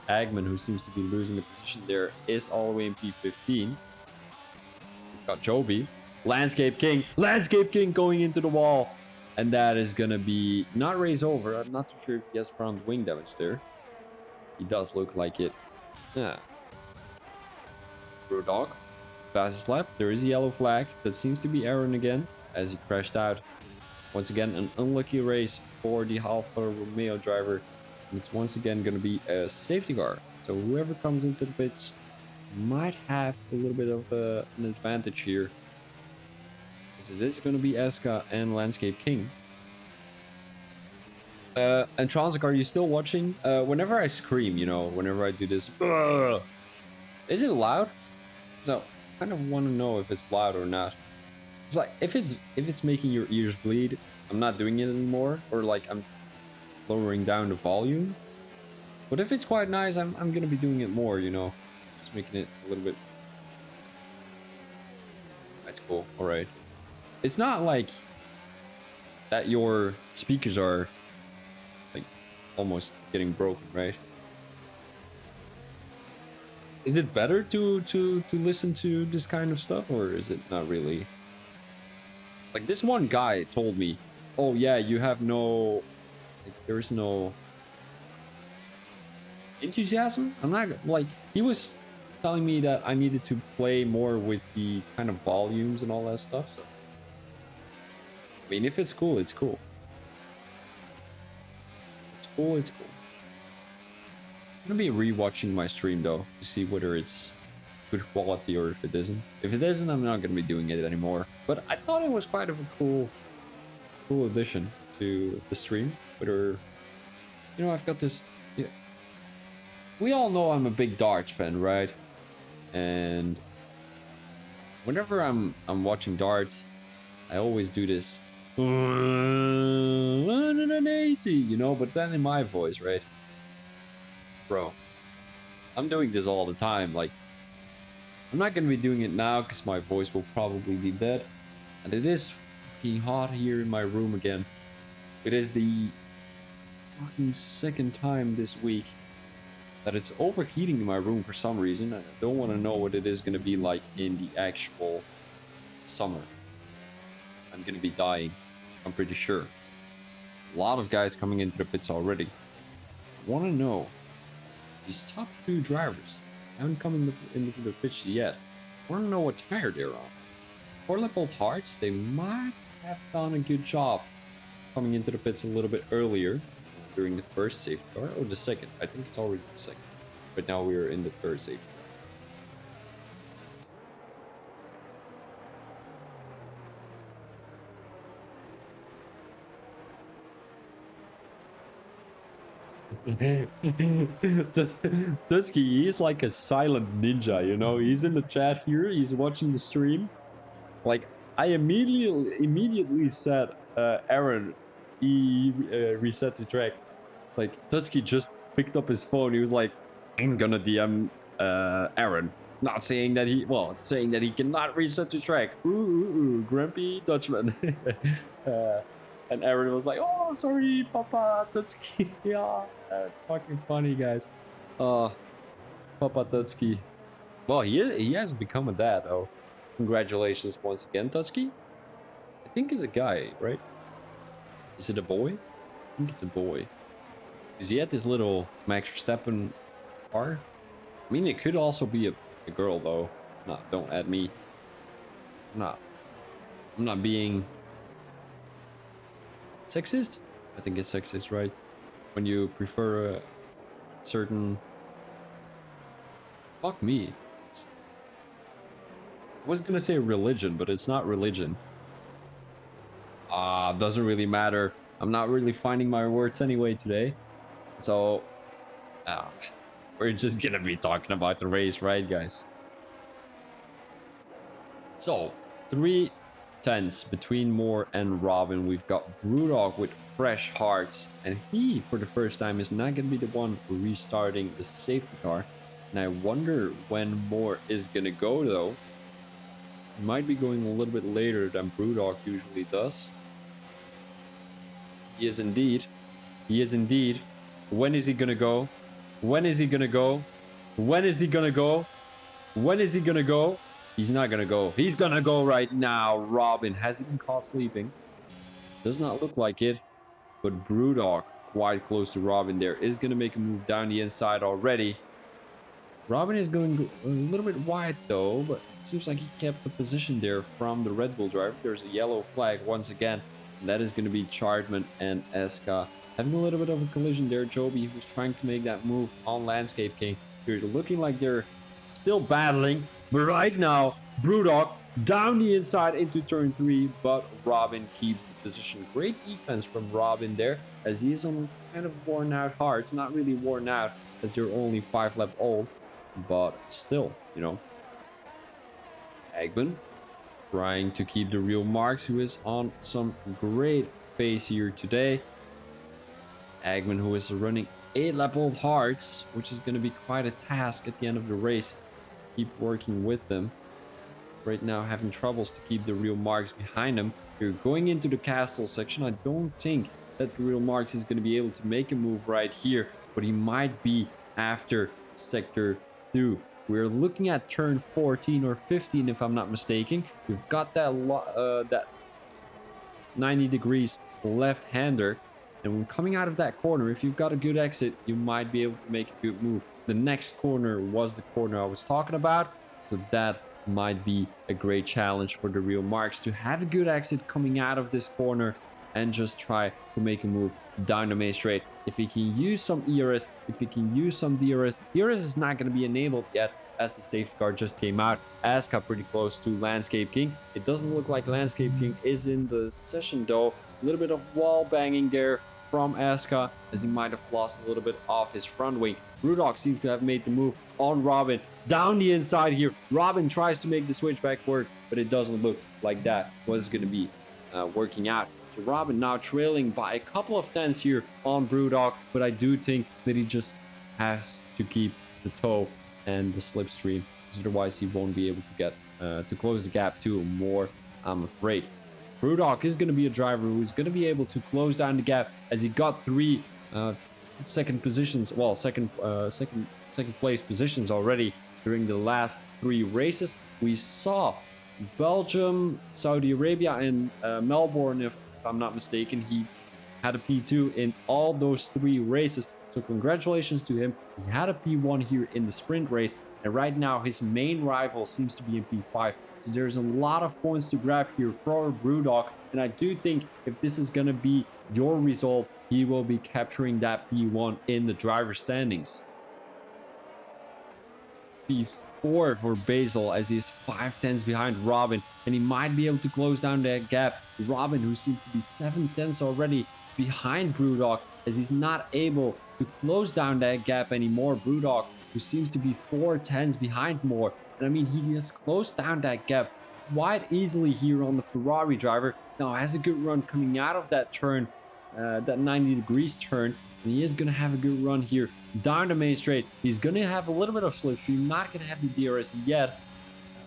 Agman, who seems to be losing the position there, is all the way in P15. We've got Joby. Landscape King going into the wall. And that is going to be not race over. I'm not too sure if he has front wing damage there. He does look like it. Yeah. Road dog. Fastest lap. There is a yellow flag. That seems to be Aaron again as he crashed out. Once again, an unlucky race for the Alfa Romeo driver. And it's once again going to be a safety car. So whoever comes into the pits might have a little bit of an advantage here. Because it is going to be Eska and Landscape King. And Transik, are you still watching? Whenever I scream, you know, whenever I do this, is it loud? So I kind of want to know if it's loud or not. It's like if it's making your ears bleed, I'm not doing it anymore, or like I'm lowering down the volume. But if it's quite nice, I'm gonna be doing it more, you know, just making it a little bit. That's cool. All right. It's not like that your speakers are like almost getting broken, right? Is it better to listen to this kind of stuff, or is it not really? Like this one guy told me, "Oh yeah, you have no, like, there's no enthusiasm." I'm not like he was telling me that I needed to play more with the kind of volumes and all that stuff. So I mean, if it's cool, it's cool. It's cool. It's cool. I'm gonna be rewatching my stream though to see whether it's good quality or if it isn't. If it isn't, I'm not gonna be doing it anymore. But I thought it was quite of a cool addition to the stream. Whether, you know, I've got this. Yeah, we all know I'm a big darts fan, right? And whenever I'm watching darts, I always do this 180, you know, but then in my voice, right? Bro, I'm doing this all the time. Like, I'm not gonna be doing it now because my voice will probably be dead. And it is fucking hot here in my room again. It is the fucking second time this week that it's overheating in my room for some reason. I don't want to know what it is gonna be like in the actual summer. I'm gonna be dying. I'm pretty sure. A lot of guys coming into the pits already. I want to know these top two drivers haven't come into the pits yet. I want to know what tire they're on. For Leopold Hearts, they might have done a good job coming into the pits a little bit earlier during the first safety car, or the second. I think it's already the second. But now we're in the third safety car. Dusky, he's like a silent ninja, you know. He's in the chat here. He's watching the stream. Like I immediately said, Aaron, he reset the track. Like Dusky just picked up his phone. He was like, "I'm gonna DM Aaron." Not saying that saying that he cannot reset the track. Ooh, grumpy Dutchman. uh, and Aaron was like, "Oh, sorry, Papa Tutski." Yeah, that's fucking funny, guys. Papa Tutski. Well, he has become a dad, though. Congratulations once again, Tutski. I think it's a guy, right? Is it a boy? I think it's a boy. Is he had this little Max Verstappen car? I mean, it could also be a girl, though. No, don't add me. I'm not being sexist. I think it's sexist, right? When you prefer a certain. Fuck me. I was gonna say religion, but it's not religion. Doesn't really matter. I'm not really finding my words anyway today. So, we're just gonna be talking about the race, right, guys? So, 3 tenths between Moore and Robin. We've got Brewdog with fresh hearts, and he, for the first time, is not gonna be the one restarting the safety car. And I wonder when Moore is gonna go, though. He might be going a little bit later than Brewdog usually does. He is indeed. He is indeed. When is he gonna go? When is he gonna go? When is he gonna go? When is he gonna go? He's not gonna go. He's gonna go right now. Robin, has he been caught sleeping? Does not look like it. But Brewdog, quite close to Robin there, is gonna make a move down the inside already. Robin is going a little bit wide though, but it seems like he kept the position there from the Red Bull driver. There's a yellow flag once again. And that is going to be Chardman and Eska having a little bit of a collision there. Joby, who's trying to make that move on Landscape King. They're looking like they're still battling. But right now, Brewdog down the inside into turn 3, but Robin keeps the position. Great defense from Robin there, as he is on kind of worn out hearts. Not really worn out, as they're only 5 lap old. But still, you know. Eggman trying to keep the real Marks, who is on some great pace here today. Eggman, who is running 8 lap old hearts, which is going to be quite a task at the end of the race. Keep working with them. Right now having troubles to keep the real Marks behind him. You're going into the castle section. I don't think that the real Marks is going to be able to make a move right here, but he might be after sector 2. We're looking at turn 14 or 15 if I'm not mistaken. You've got that 90 degrees left-hander, and when coming out of that corner, if you've got a good exit, you might be able to make a good move. The next corner was the corner I was talking about, so that might be a great challenge for the real Marks to have a good exit coming out of this corner and just try to make a move down the main straight. If he can use some ERS, if he can use some DRS, the DRS is not going to be enabled yet as the safety car just came out. Aska pretty close to Landscape King. It doesn't look like Landscape King is in the session though. A little bit of wall banging there from Aska, as he might have lost a little bit off his front wing. Brewdog seems to have made the move on Robin. Down the inside here, Robin tries to make the switchback work, but it doesn't look like that was going to be working out. So Robin now trailing by a couple of tenths here on Brewdog, but I do think that he just has to keep the toe and the slipstream, because otherwise he won't be able to get to close the gap to more, I'm afraid. Brewdog is going to be a driver who's going to be able to close down the gap, as he got 3 second positions, well, second place positions already during the last 3 races. We saw Belgium, Saudi Arabia, and Melbourne, if I'm not mistaken. He had a P2 in all those 3 races, so congratulations to him. He had a P1 here in the sprint race, and right now his main rival seems to be in P5. So there's a lot of points to grab here for Brewdog, and I do think if this is going to be your result, he will be capturing that P1 in the driver's standings. P4 for Basil, as he's 5 tenths behind Robin, and he might be able to close down that gap. Robin, who seems to be 7 tenths already behind Brewdog, as he's not able to close down that gap anymore. Brewdog, who seems to be 4 tenths behind more, and I mean, he has closed down that gap quite easily here on the Ferrari driver. Now has a good run coming out of that turn, that 90 degrees turn, and he is going to have a good run here down the main straight. He's going to have a little bit of slipstream, not going to have the DRS yet.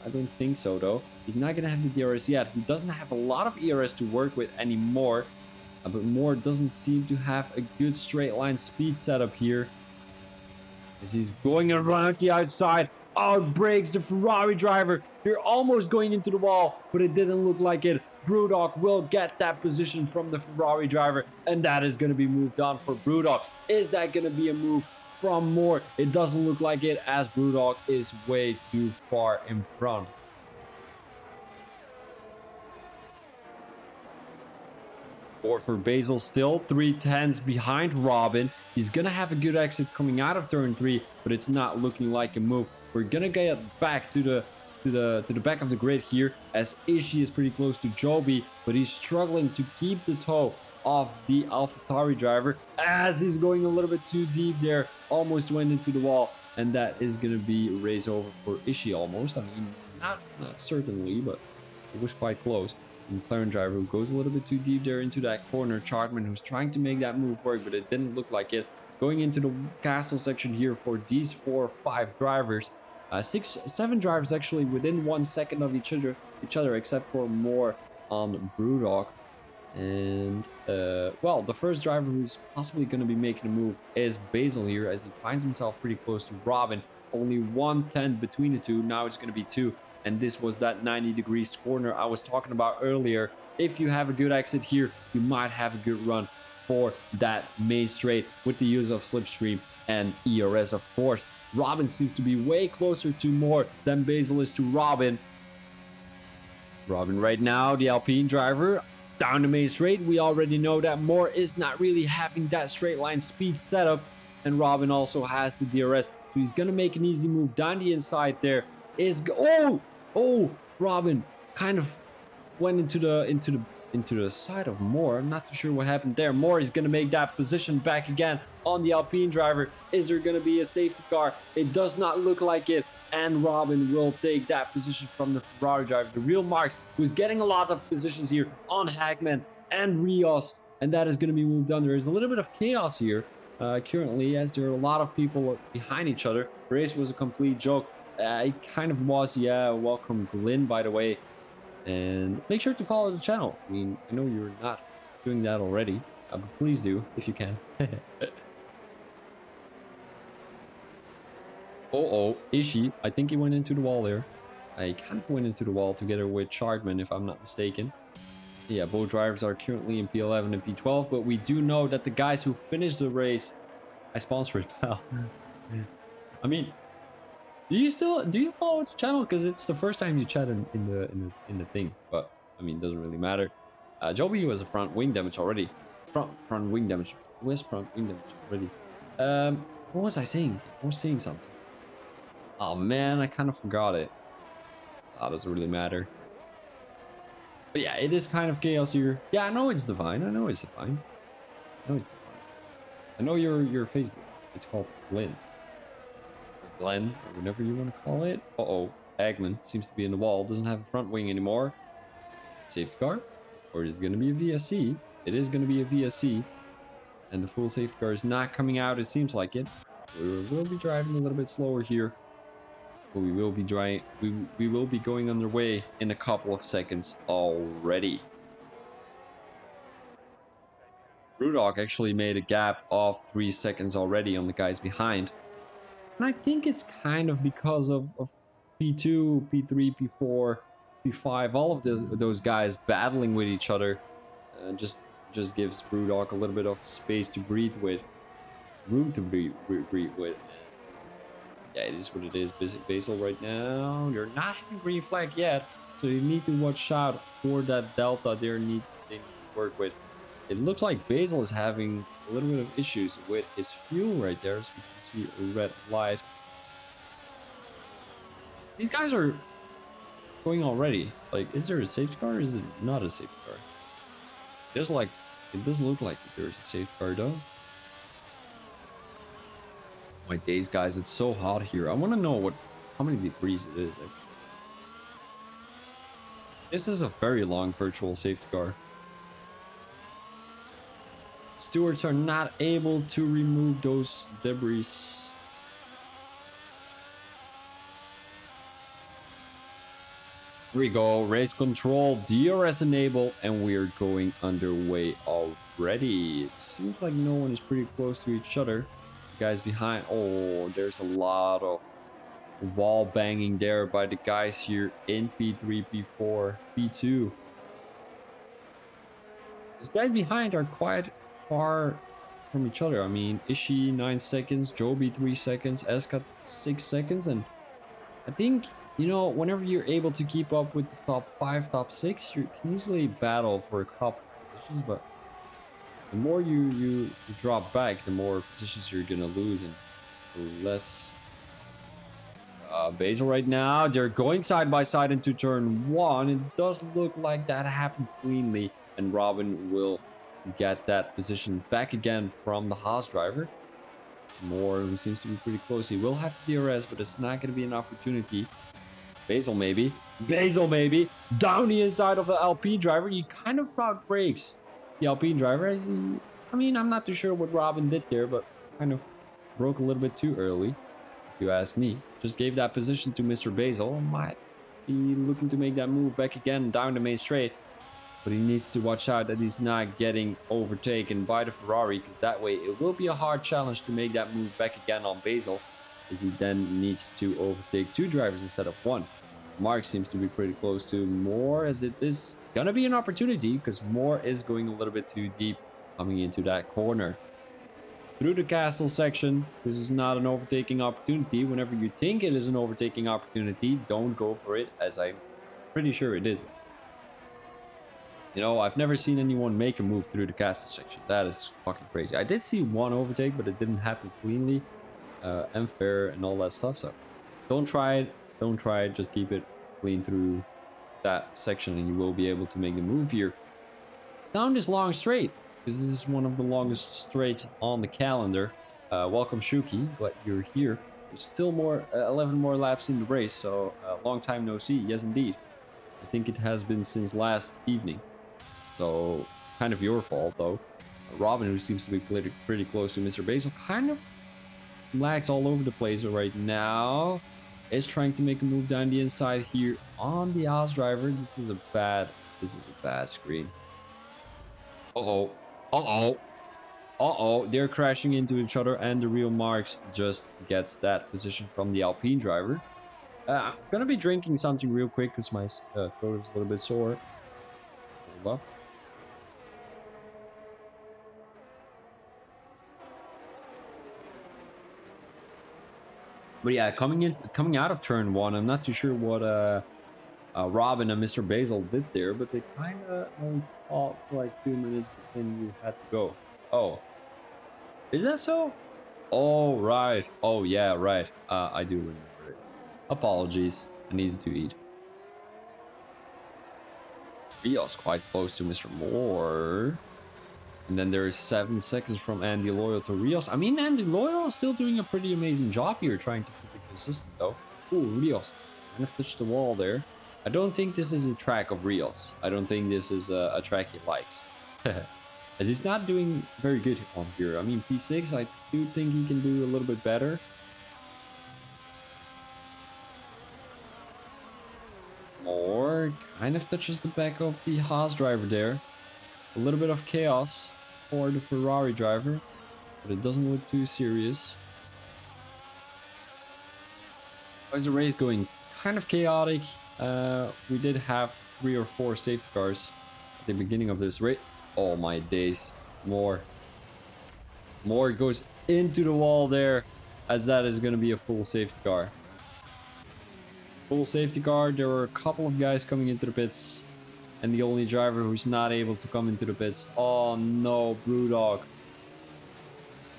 I don't think so though. He's not going to have the DRS yet. He doesn't have a lot of ERS to work with anymore, but Moore doesn't seem to have a good straight line speed setup here, as he's going around the outside. Outbreaks the Ferrari driver. They're almost going into the wall, but it didn't look like it. Brewdog will get that position from the Ferrari driver, and that is going to be moved on for Brewdog. Is that going to be a move from Moore? It doesn't look like it, as Brewdog is way too far in front. Or for Basil, still 3 tenths behind Robin. He's gonna have a good exit coming out of turn 3, but it's not looking like a move. We're gonna get back to the back of the grid here, as Ishii is pretty close to Joby, but he's struggling to keep the toe off the AlphaTauri driver, as he's going a little bit too deep there. Almost went into the wall, and that is gonna be race over for Ishii almost. I mean, not certainly, but it was quite close. McLaren driver who goes a little bit too deep there into that corner. Chardman, who's trying to make that move work, but it didn't look like it. Going into the castle section here for these 4 or 5 drivers. 6, 7 drivers actually within 1 second of each other, except for Moore on Brewdog. And, well, the first driver who's possibly going to be making a move is Basil here, as he finds himself pretty close to Robin. Only 1/10 between the two. Now it's going to be 2. And this was that 90 degrees corner I was talking about earlier. If you have a good exit here, you might have a good run for that main straight with the use of Slipstream and ERS, of course. Robin seems to be way closer to Moore than Basil is to Robin. Robin right now, the Alpine driver, down the main straight. We already know that Moore is not really having that straight line speed setup. And Robin also has the DRS. So he's going to make an easy move down the inside there. Oh, Robin kind of went into the side of Moore. I'm not too sure what happened there. Moore is going to make that position back again on the Alpine driver. Is there going to be a safety car? It does not look like it. And Robin will take that position from the Ferrari driver, the real Marks, who's getting a lot of positions here on Hagman and Rios. And that is going to be moved on. There is a little bit of chaos here currently, as there are a lot of people behind each other. The race was a complete joke. It kind of was, yeah. Welcome, Glenn, by the way. And make sure to follow the channel. I mean, I know you're not doing that already, but please do if you can. Ishii. I think he went into the wall there. I kind of went into the wall together with Sharkman, if I'm not mistaken. Yeah, both drivers are currently in P11 and P12, but we do know that the guys who finished the race, I sponsor it, pal. I mean, do you follow the channel? Because it's the first time you chat in the thing, but I mean, it doesn't really matter. Joby was a front wing damage already. Front wing damage. Where's front wing damage already? What was I saying? I was saying something. Oh man, I kind of forgot it. That doesn't really matter. But yeah, it is kind of chaos here. Yeah, I know it's divine. I know it's divine. I know your Facebook. It's called Glenn. Or Glenn, or whatever you want to call it. Eggman seems to be in the wall. Doesn't have a front wing anymore. Safety car? Or is it going to be a VSC? It is going to be a VSC. And the full safety car is not coming out. It seems like it. We will be driving a little bit slower here. But we will be we will be going underway in a couple of seconds already. Brewdog actually made a gap of 3 seconds already on the guys behind. And I think it's kind of because of P2, P3, P4, P5, all of those guys battling with each other. Just gives Brewdog a little bit of space to breathe with. Room to breathe with. Yeah, it is what it is. Basil right now, you're not having green flag yet, so you need to watch out for that delta they need to work with. It looks like Basil is having a little bit of issues with his fuel right there, so you can see a red light. These guys are going already. Like, is there a safety car or is it not a safety car? It doesn't look like there's a safety car though. My days, guys, it's so hot here. I want to know how many degrees it is actually. This is a very long virtual safety car. Stewards are not able to remove those debris. Here we go, race control, DRS enable, and we're going underway already. It seems like no one is pretty close to each other. Guys behind, there's a lot of wall banging there by the guys here in P3, P4, P2. These guys behind are quite far from each other. I mean, Ishii 9 seconds, Joby 3 seconds, Eska 6 seconds, and I think, you know, whenever you're able to keep up with the top 5, top 6, you can easily battle for a couple of positions, but the more you drop back, the more positions you're gonna lose, and the less. Basil right now, they're going side by side into turn 1. It does look like that happened cleanly, and Robin will get that position back again from the Haas driver. Moore, who seems to be pretty close, he will have to DRS, but it's not going to be an opportunity. Basil maybe down the inside of the LP driver. He kind of route breaks the Alpine driver. I mean, I'm not too sure what Robin did there, but kind of broke a little bit too early, if you ask me. Just gave that position to Mr. Basil. Might be looking to make that move back again down the main straight. But he needs to watch out that he's not getting overtaken by the Ferrari, because that way it will be a hard challenge to make that move back again on Basil, as he then needs to overtake 2 drivers instead of 1. Mark seems to be pretty close to Moore, as it is gonna be an opportunity because Moore is going a little bit too deep coming into that corner. Through the castle section, this is not an overtaking opportunity. Whenever you think it is an overtaking opportunity, don't go for it, as I'm pretty sure it isn't. You know, I've never seen anyone make a move through the castle section. That is fucking crazy. I did see one overtake, but it didn't happen cleanly and fair and all that stuff. So don't try it. Don't try it. Just keep it clean through that section and you will be able to make the move here down this long straight, because this is one of the longest straights on the calendar. Welcome, Shuki. Glad you're here. There's still more 11 more laps in the race, so long time no see. Yes, indeed. I think it has been since last evening. So kind of your fault, though. Robin, who seems to be pretty close to Mr. Basil, kind of lags all over the place right now. Is trying to make a move down the inside here on the Oz driver. This is a bad screen. Uh-oh. Uh-oh. Uh-oh. They're crashing into each other, and the real Marks just gets that position from the Alpine driver. I'm gonna be drinking something real quick because my throat is a little bit sore. Hold up. But yeah, coming out of turn 1, I'm not too sure what Robin and Mr. Basil did there, but they kind of only fought for like 2 minutes, but then you had to go. Oh, is that so? Oh, right. Oh, yeah, right. I do remember it. Apologies. I needed to eat. Rios quite close to Mr. Moore. And then there is 7 seconds from Andy Loyal to Rios. I mean, Andy Loyal is still doing a pretty amazing job here, trying to keep it consistent, though. Ooh, Rios kind of touched the wall there. I don't think this is a track of Rios. I don't think this is a track he likes. As he's not doing very good on here. I mean, P6, I do think he can do a little bit better. Moore kind of touches the back of the Haas driver there. A little bit of chaos for the Ferrari driver, but it doesn't look too serious. Why is the race going kind of chaotic? We did have 3 or 4 safety cars at the beginning of this race. Oh my days. More goes into the wall there, as that is going to be a full safety car. Full safety car. There were a couple of guys coming into the pits, and the only driver who's not able to come into the pits. Oh no, Brewdog.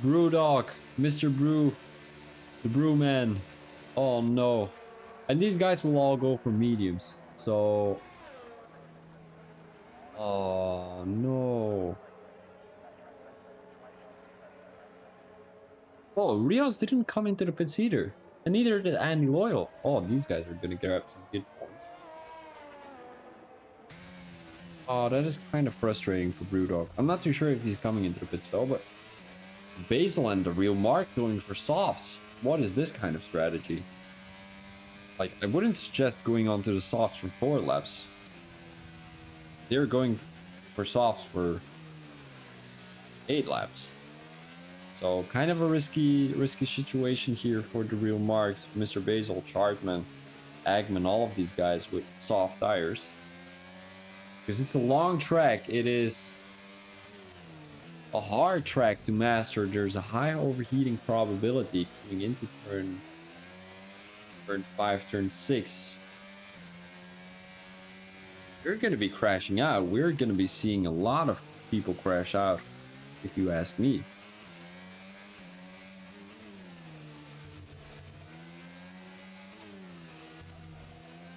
Brewdog. Mr. Brew. The Brew Man. Oh no. And these guys will all go for mediums. So... oh no. Oh, Rios didn't come into the pits either. And neither did Andy Loyal. Oh, these guys are gonna grab some good points. Oh, that is kind of frustrating for Brewdog. I'm not too sure if he's coming into the pits though, but Basil and the real Mark going for softs. What is this kind of strategy? Like, I wouldn't suggest going onto the softs for 4 laps. They're going for softs for 8 laps. So kind of a risky situation here for the real Marks. Mr. Basil, Chartman, Agman, all of these guys with soft tires. Because it's a long track, it is a hard track to master. There's a high overheating probability coming into turn 5, turn 6. We're going to be crashing out. We're going to be seeing a lot of people crash out, if you ask me.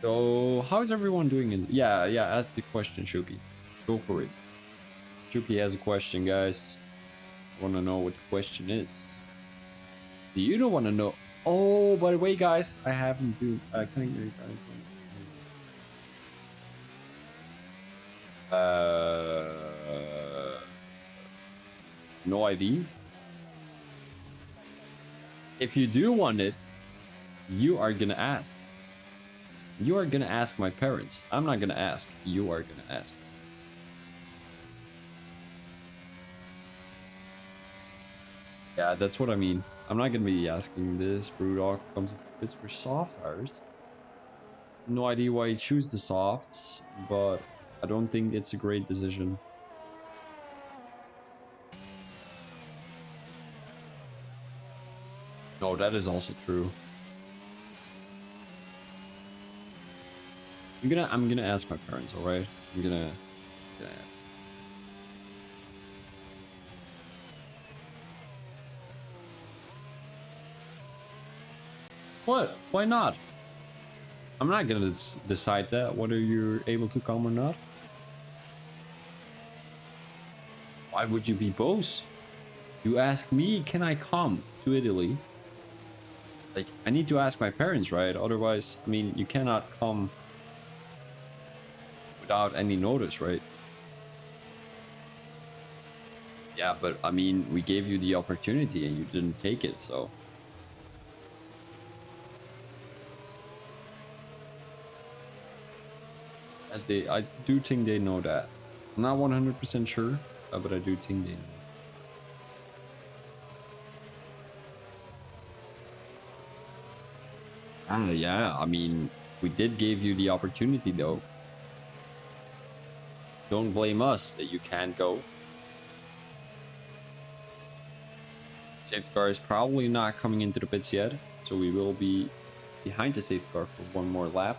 So, how's everyone doing? Yeah, ask the question, Shuki. Go for it. Shuki has a question, guys. Want to know what the question is? Do you don't want to know? Oh, by the way, guys, I haven't do. No ID. If you do want it, you are gonna ask. You are gonna ask my parents. I'm not gonna ask. You are gonna ask. Yeah, that's what I mean. I'm not gonna be asking this. Brewdog comes into pits for soft tires. No idea why you choose the softs, but I don't think it's a great decision. No, that is also true. I'm gonna ask my parents, alright? I'm gonna What? Why not? I'm not gonna decide that, whether you're able to come or not. Why would you be both? You ask me, can I come to Italy? Like, I need to ask my parents, right? Otherwise, I mean, you cannot come without any notice, right? Yeah, but I mean, we gave you the opportunity and you didn't take it, so. I do think they know that. I'm not 100% sure, but I do think they know. Yeah, I mean, we did give you the opportunity though. Don't blame us that you can't go. Safety car is probably not coming into the pits yet, so we will be behind the safety car for one more lap.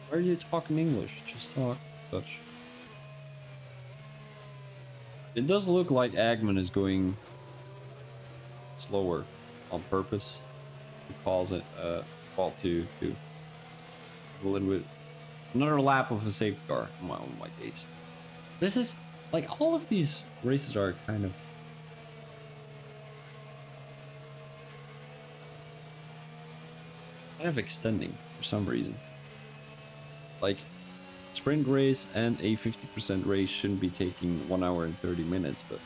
Why are you talking English? Just talk Dutch. It does look like Agman is going slower on purpose to cause it fault to a little bit. Another lap of a safety car. Oh my days. This is like all of these races are kind of extending for some reason. Like sprint race and a 50% race shouldn't be taking 1 hour and 30 minutes, but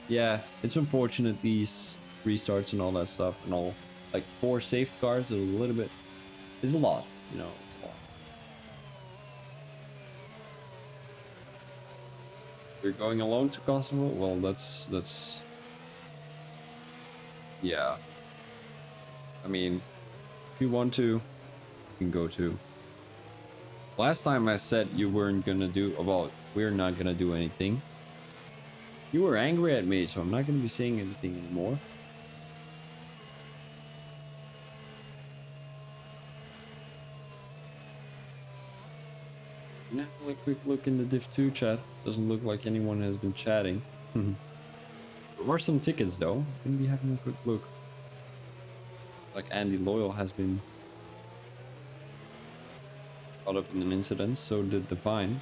yeah, it's unfortunate these restarts and all that stuff and all. Like 4 safety cars, it was a little bit. It's a lot, you know. It's a lot. You're going alone to Kosovo? Well, that's. Yeah. I mean, if you want to, you can go too. Last time I said you weren't gonna do. Well, we're not gonna do anything. You were angry at me, so I'm not gonna be saying anything anymore. Now, a quick look in the Div 2 chat. Doesn't look like anyone has been chatting. There were some tickets though. Gonna be having a quick look. Like Andy Loyal has been caught up in an incident, so did Divine.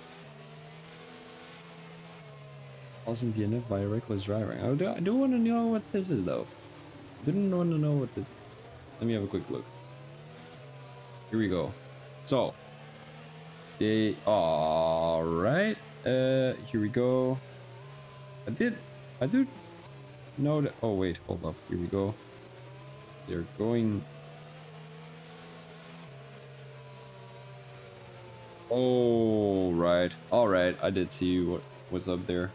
Causing DNF by reckless driving. I do want to know what this is though. I didn't want to know what this is. Let me have a quick look. Here we go. So, all right. Here we go. I do know that. Oh wait, hold up. Here we go. They're going. Oh right, all right. I did see what was up there.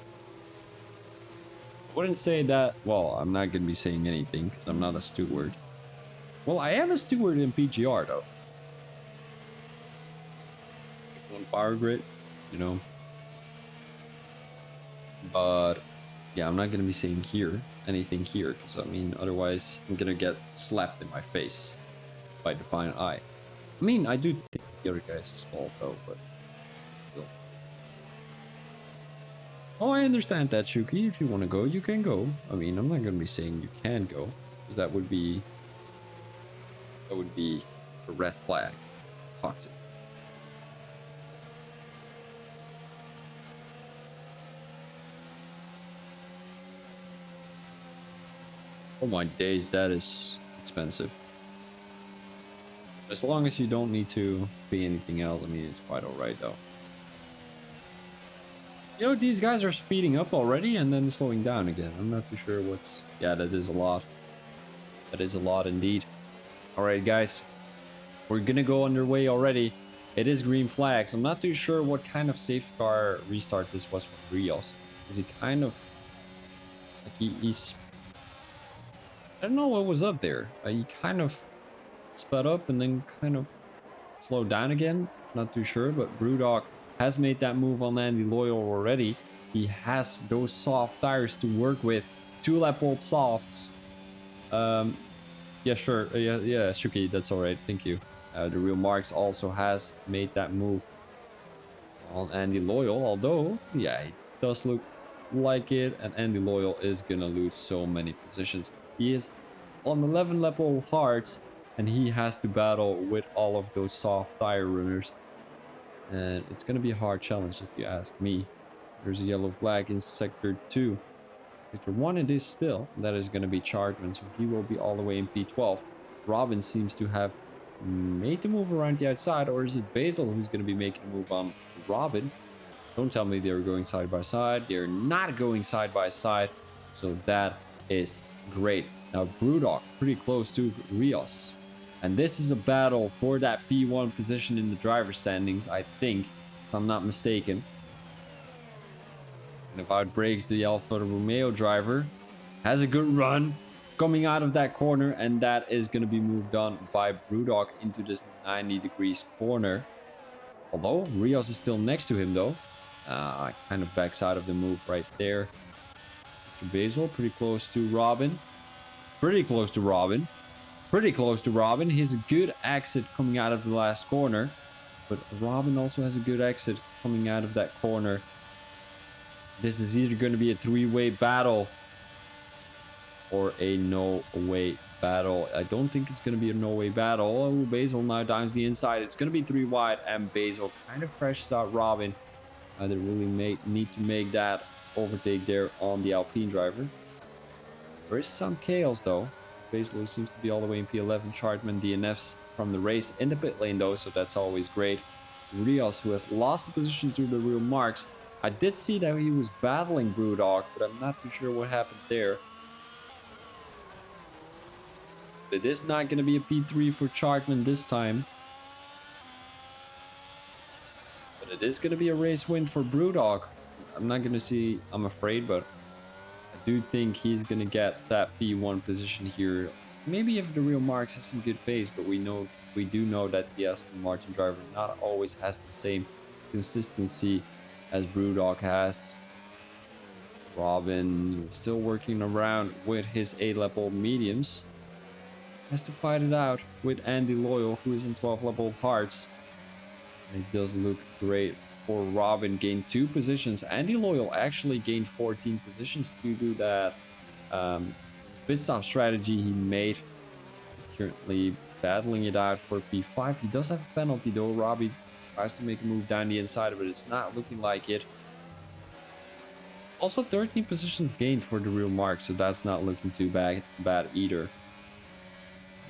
I wouldn't say that. Well, I'm not gonna be saying anything because I'm not a steward. Well, I am a steward in PGR though. F1 Power Grid, you know. But yeah, I'm not gonna be saying anything here because I mean, otherwise I'm gonna get slapped in my face by Divine Eye. I mean, I do think the other guy's fault though, but still. Oh, I understand that, Shuki. If you want to go, you can go. I mean, I'm not gonna be saying you can go because that would be a red flag. Toxic. Oh my days, that is expensive. As long as you don't need to pay anything else, I mean, it's quite alright though. You know, these guys are speeding up already and then slowing down again. I'm not too sure what's... Yeah, that is a lot. That is a lot indeed. Alright, guys. We're gonna go underway already. It is green flags. I'm not too sure what kind of safety car restart this was from Rios. Is he kind of like he's I don't know what was up there. He kind of sped up and then kind of slowed down again. Not too sure, but Brewdog has made that move on Andy Loyal already. He has those soft tires to work with. 2-lap old softs. Yeah, sure. Yeah, Shuki, that's all right. Thank you. The real Marks also has made that move on Andy Loyal, although, yeah, it does look like it, and Andy Loyal is gonna lose so many positions. He is on 11 level hearts, and he has to battle with all of those soft tire runners, and it's gonna be a hard challenge if you ask me. There's a yellow flag in sector 2. Sector 1 it is still. That is going to be Chartman, so he will be all the way in P12. Robin seems to have made the move around the outside, or is it Basil who's going to be making a move on Robin? Don't tell me they're going side by side. They're not going side by side, so that is great. Now Brewdog pretty close to Rios, and this is a battle for that P1 position in the driver's standings, I think, if I'm not mistaken. And if outbreaks the Alfa Romeo driver, has a good run coming out of that corner, and that is going to be moved on by Brewdog into this 90 degrees corner. Although Rios is still next to him though. Kind of backs out of the move right there. Mr. Basil pretty close to Robin. Pretty close to Robin. Pretty close to Robin. He has a good exit coming out of the last corner. But Robin also has a good exit coming out of that corner. This is either going to be a 3-way battle or a no-way battle. I don't think it's going to be a no-way battle. Oh, Basil now downs the inside. It's going to be 3 wide, and Basil kind of crashes out Robin. They really need to make that overtake there on the Alpine driver. There is some chaos, though. Basil seems to be all the way in P11. Chartman DNFs from the race in the pit lane, though, so that's always great. Rios, who has lost the position to the real Marks. I did see that he was battling Brewdog, but I'm not too sure what happened there. It is not going to be a P3 for Chartman this time. But it is going to be a race win for Brewdog. I'm not going to see, I'm afraid, but I do think he's going to get that P1 position here. Maybe if the real Marks has some good pace, but we do know that the Aston Martin driver not always has the same consistency as Brewdog has. Robin still working around with his A-level mediums. Has to fight it out with Andy Loyal, who is in 12 level hearts. And it does look great for Robin. Gained 2 positions. Andy Loyal actually gained 14 positions to do that pit stop strategy he made. Currently battling it out for P5. He does have a penalty though. Robbie tries to make a move down the inside, but it's not looking like it. Also 13 positions gained for the real Mark, so that's not looking too bad either.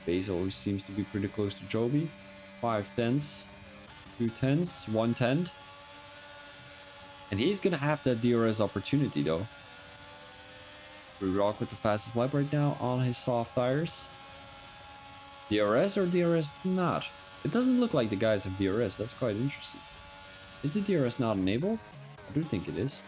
Basil, who seems to be pretty close to Joby. 5 10s, 2 10s, 1 10. And he's gonna have that DRS opportunity though. Rock with the fastest lap right now on his soft tires. DRS or DRS not? It doesn't look like the guys have DRS. That's quite interesting. Is the DRS not enabled? I do think it is.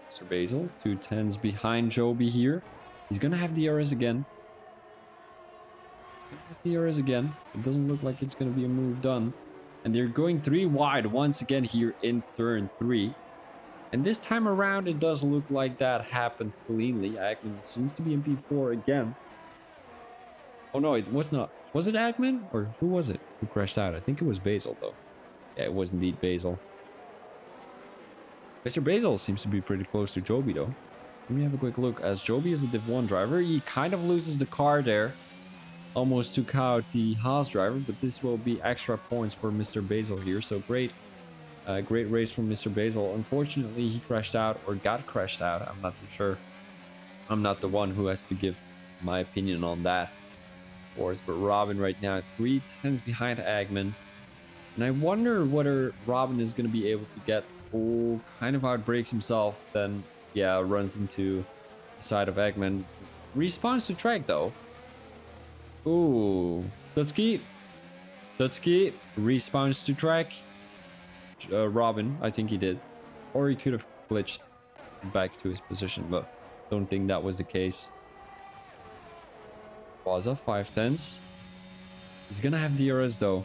Mr. Basil, 2 10s behind Joby here. He's gonna have DRS again. DRS again. It doesn't look like it's gonna be a move done. And they're going 3 wide once again here in turn 3. And this time around, it does look like that happened cleanly. Agman seems to be in P4 again. Oh no, it was not. Was it Agman? Or who was it who crashed out? I think it was Basil though. Yeah, it was indeed Basil. Mr. Basil seems to be pretty close to Joby though. Let me have a quick look. As Joby is a Div 1 driver, he kind of loses the car there. Almost took out the Haas driver, but this will be extra points for Mr. Basil here. So great race from Mr. Basil. Unfortunately, he crashed out or got crashed out. I'm not too sure. I'm not the one who has to give my opinion on that, of course. But Robin right now 3 10s behind Agman. And I wonder whether Robin is going to be able to get Oh, kind of outbreaks himself. Then, yeah, runs into the side of Eggman. Respawns to track, though. Ooh. Dutski. Dutski. Respawns to track. Robin, I think he did. Or he could have glitched back to his position, but don't think that was the case. Waza, 5-10s. He's gonna have DRS, though.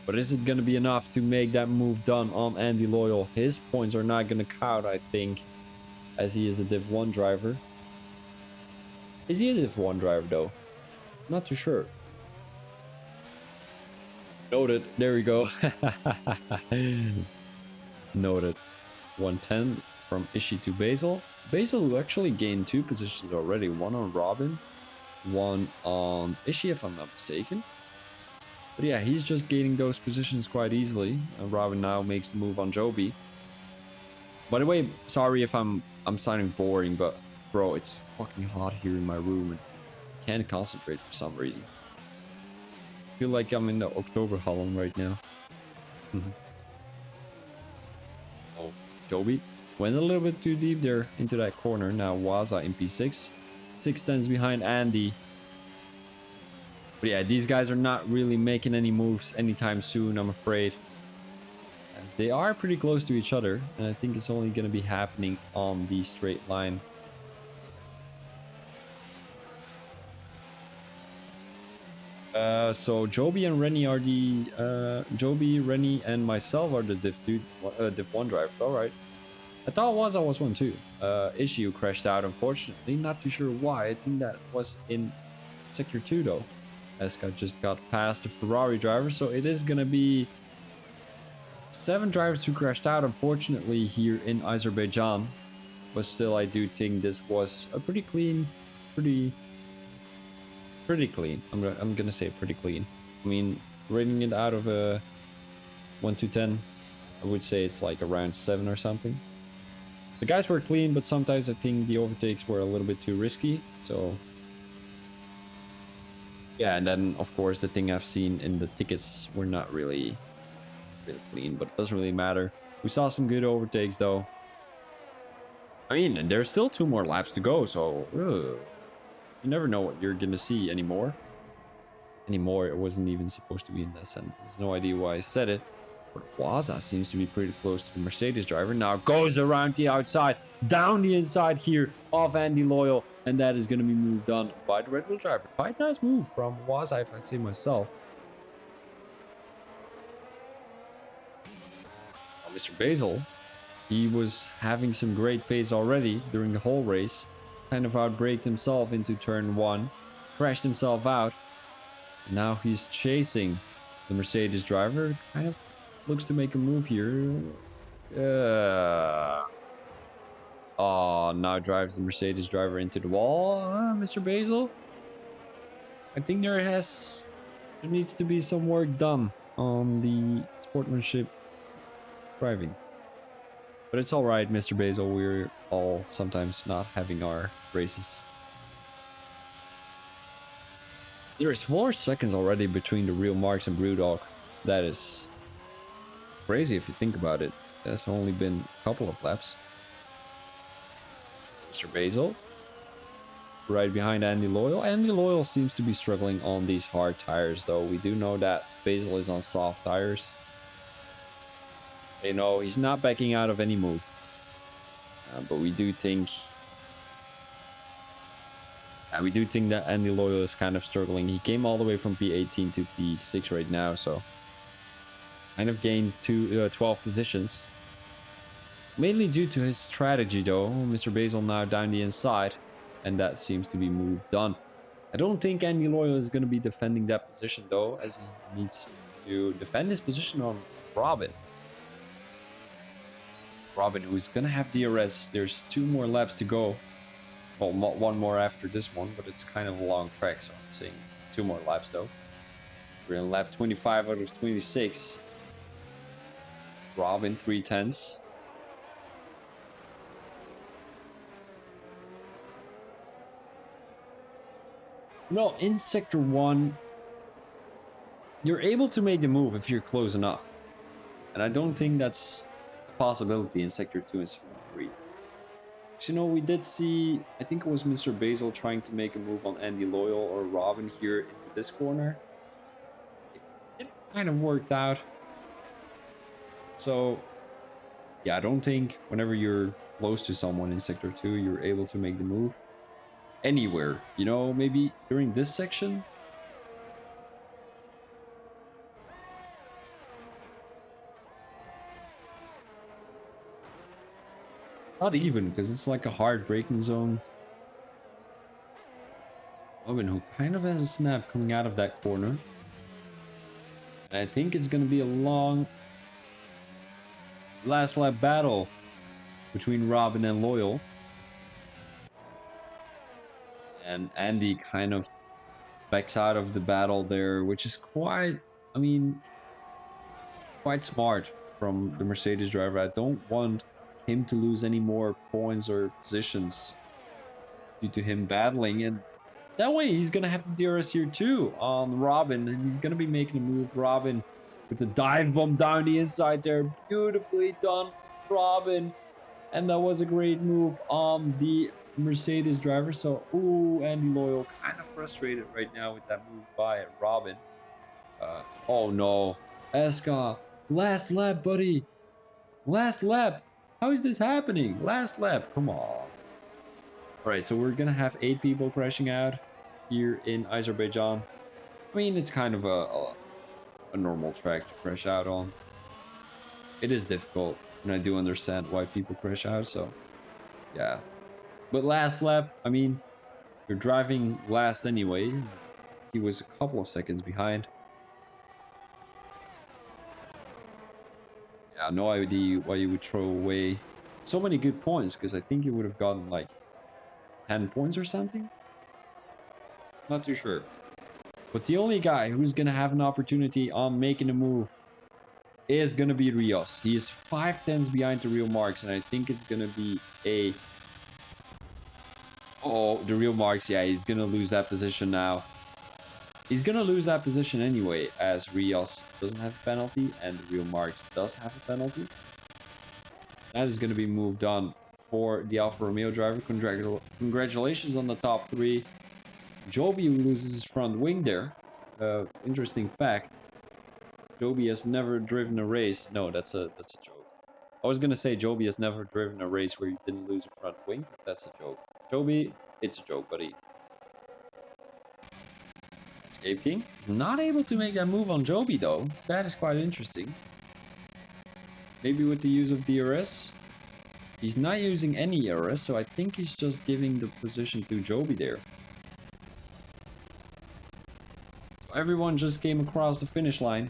But is it going to be enough to make that move done on Andy Loyal? His points are not going to count, I think, as he is a Div 1 driver. Is he a Div 1 driver, though? Not too sure. Noted. There we go. Noted. 110 from Ishii to Basil. Basil who actually gained 2 positions already. One on Robin, one on Ishii, if I'm not mistaken. But yeah, he's just gaining those positions quite easily. And Robin now makes the move on Joby. By the way, sorry if I'm sounding boring, but bro, it's fucking hot here in my room and I can't concentrate for some reason. I feel like I'm in the October Holland right now. Oh, Joby went a little bit too deep there into that corner. Now Waza in P6. 6-10s behind Andy. But yeah, these guys are not really making any moves anytime soon, I'm afraid. As they are pretty close to each other. And I think it's only going to be happening on the straight line. So Joby and Rennie are the... Joby, Rennie, and myself are the Div 1 drivers. Alright. I thought Waza was one too. Issue crashed out, unfortunately. Not too sure why. I think that was in Sector 2 though. Eska just got past the Ferrari driver, so it is gonna be 7 drivers who crashed out, unfortunately, here in Azerbaijan. But still, I do think this was a pretty clean, pretty clean. I'm gonna say pretty clean. I mean, rating it out of a 1 to 10, I would say it's like around 7 or something. The guys were clean, but sometimes I think the overtakes were a little bit too risky. So yeah, and then of course the thing I've seen in the tickets were not really clean, but it doesn't really matter. We saw some good overtakes though. I mean, there's still 2 more laps to go, so you never know what you're gonna see anymore. It wasn't even supposed to be in that sentence. No idea why I said it. But Waza seems to be pretty close to the Mercedes driver. Now goes around the outside, down the inside here of Andy Loyal. And that is going to be moved on by the Red Bull driver. Quite nice move from Waza, if I say myself. Now, Mr. Basil, he was having some great pace already during the whole race. Kind of outbraked himself into turn 1. Crashed himself out. Now he's chasing the Mercedes driver. Kind of looks to make a move here. Oh, now drives the Mercedes driver into the wall. Mr. Basil. I think there needs to be some work done on the sportsmanship driving. But it's all right, Mr. Basil. We're all sometimes not having our races. There is 4 seconds already between the real marks and Brewdog. That is crazy if you think about it. There's only been a couple of laps. Mr. Basil. Right behind Andy Loyal. Andy Loyal seems to be struggling on these hard tires, though. We do know that Basil is on soft tires. You know, he's not backing out of any move. But we do think... we do think that Andy Loyal is kind of struggling. He came all the way from P18 to P6 right now, so... kind of gained 12 positions. Mainly due to his strategy though. Mr. Basil now down the inside. And that seems to be moved on. I don't think Andy Loyal is going to be defending that position though. As he needs to defend his position on Robin. Robin, who's going to have DRS. There's 2 more laps to go. Well, 1 more after this one. But it's kind of a long track. So I'm saying 2 more laps though. We're in lap 25 out of 26. Robin, 3-10s. No, in Sector 1, you're able to make the move if you're close enough. And I don't think that's possibility in Sector 2 and Sprint 3. You know, we did see, I think it was Mr. Basil trying to make a move on Andy Loyal or Robin here into this corner. It kind of worked out. So, yeah, I don't think whenever you're close to someone in Sector 2, you're able to make the move anywhere. You know, maybe during this section. Not even, because it's like a hard braking zone. Robin, who kind of has a snap coming out of that corner. And I think it's going to be a long last lap battle between Robin and Loyal. And Andy kind of backs out of the battle there, which is quite, I mean, quite smart from the Mercedes driver. I don't want him to lose any more points or positions due to him battling. And that way, he's going to have the DRS here too on Robin. And he's going to be making a move. Robin with the dive bomb down the inside there. Beautifully done, Robin. And that was a great move on the Mercedes driver. So, ooh, Andy Loyal kind of frustrated right now with that move by Robin. Oh no. Eska, last lap, buddy. Last lap. How is this happening? Last lap. Come on. All right, so we're going to have 8 people crashing out here in Azerbaijan. I mean, it's kind of a normal track to crash out on. It is difficult, and I do understand why people crash out, so yeah. But last lap, I mean, you're driving last anyway. He was a couple of seconds behind. Yeah, no idea why you would throw away so many good points, because I think you would have gotten like 10 points or something. Not too sure. But the only guy who's going to have an opportunity on making a move is going to be Rios. He is 5 tenths behind the real marks, and I think it's going to be a... Oh, the real marks. Yeah, he's going to lose that position now. He's going to lose that position anyway, as Rios doesn't have a penalty, and the real marks does have a penalty. That is going to be moved on for the Alfa Romeo driver. Congratulations on the top 3. Joby loses his front wing there. Interesting fact. Joby has never driven a race. No, that's a joke. I was gonna say Joby has never driven a race where you didn't lose a front wing, but that's a joke. Joby, it's a joke, buddy. Escape King is not able to make that move on Joby though. That is quite interesting. Maybe with the use of DRS. He's not using any ERS, so I think he's just giving the position to Joby there. So everyone just came across the finish line.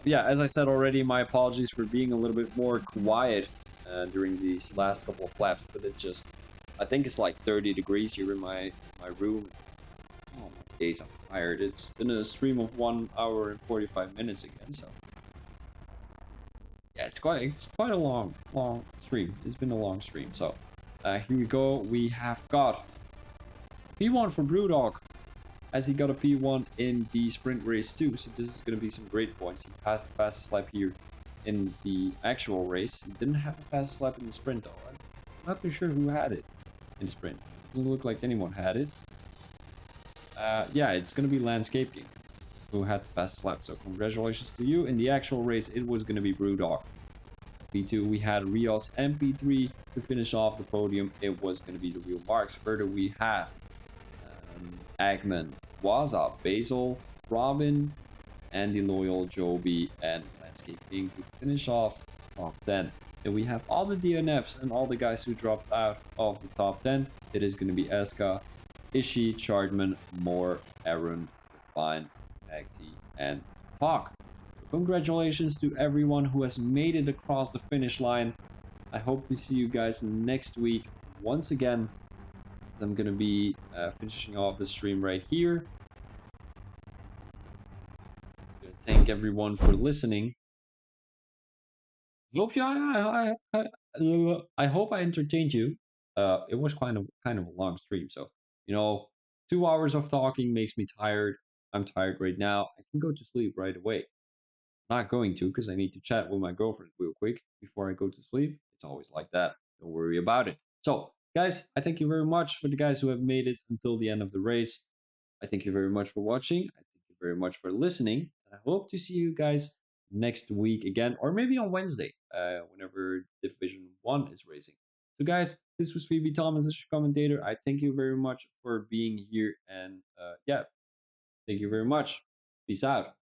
Yeah, as I said already, my apologies for being a little bit more quiet during these last couple of laps, but it just, I think it's like 30 degrees here in my room. Oh my days, I'm tired. It's been a stream of 1 hour and 45 minutes again, so yeah, it's quite a long stream. It's been a long stream. So here we go. We have got P1 for Brewdog, as he got a P1 in the sprint race too. So this is going to be some great points. He passed the fastest lap here in the actual race. He didn't have the fastest lap in the sprint though. I'm not too sure who had it in the sprint. Doesn't look like anyone had it. Yeah, it's going to be Landscape King who had the fastest lap. So congratulations to you. In the actual race, it was going to be Brewdog. P2, we had Rios and P3 to finish off the podium. It was going to be the real marks. Further, we had Eggman, Waza, Basil, Robin, Andy Loyal, Joby, and Landscape King to finish off top 10. Then we have all the DNFs and all the guys who dropped out of the top 10. It is going to be Eska, Ishi, Chardman, Moore, Aaron, Define, Maxi, and Talk. Congratulations to everyone who has made it across the finish line. I hope to see you guys next week once again. I'm going to be finishing off the stream right here. Thank everyone for listening. Hope you, I hope I entertained you. It was kind of a long stream, so you know, 2 hours of talking makes me tired. I'm tired right now. I can go to sleep right away. Not going to because I need to chat with my girlfriend real quick before I go to sleep. It's always like that. Don't worry about it. So, guys, I thank you very much for the guys who have made it until the end of the race. I thank you very much for watching. I thank you very much for listening. And I hope to see you guys next week again, or maybe on Wednesday, whenever Division 1 is racing. So, guys, this was Phoebe Thomas as your commentator. I thank you very much for being here. And yeah, thank you very much. Peace out.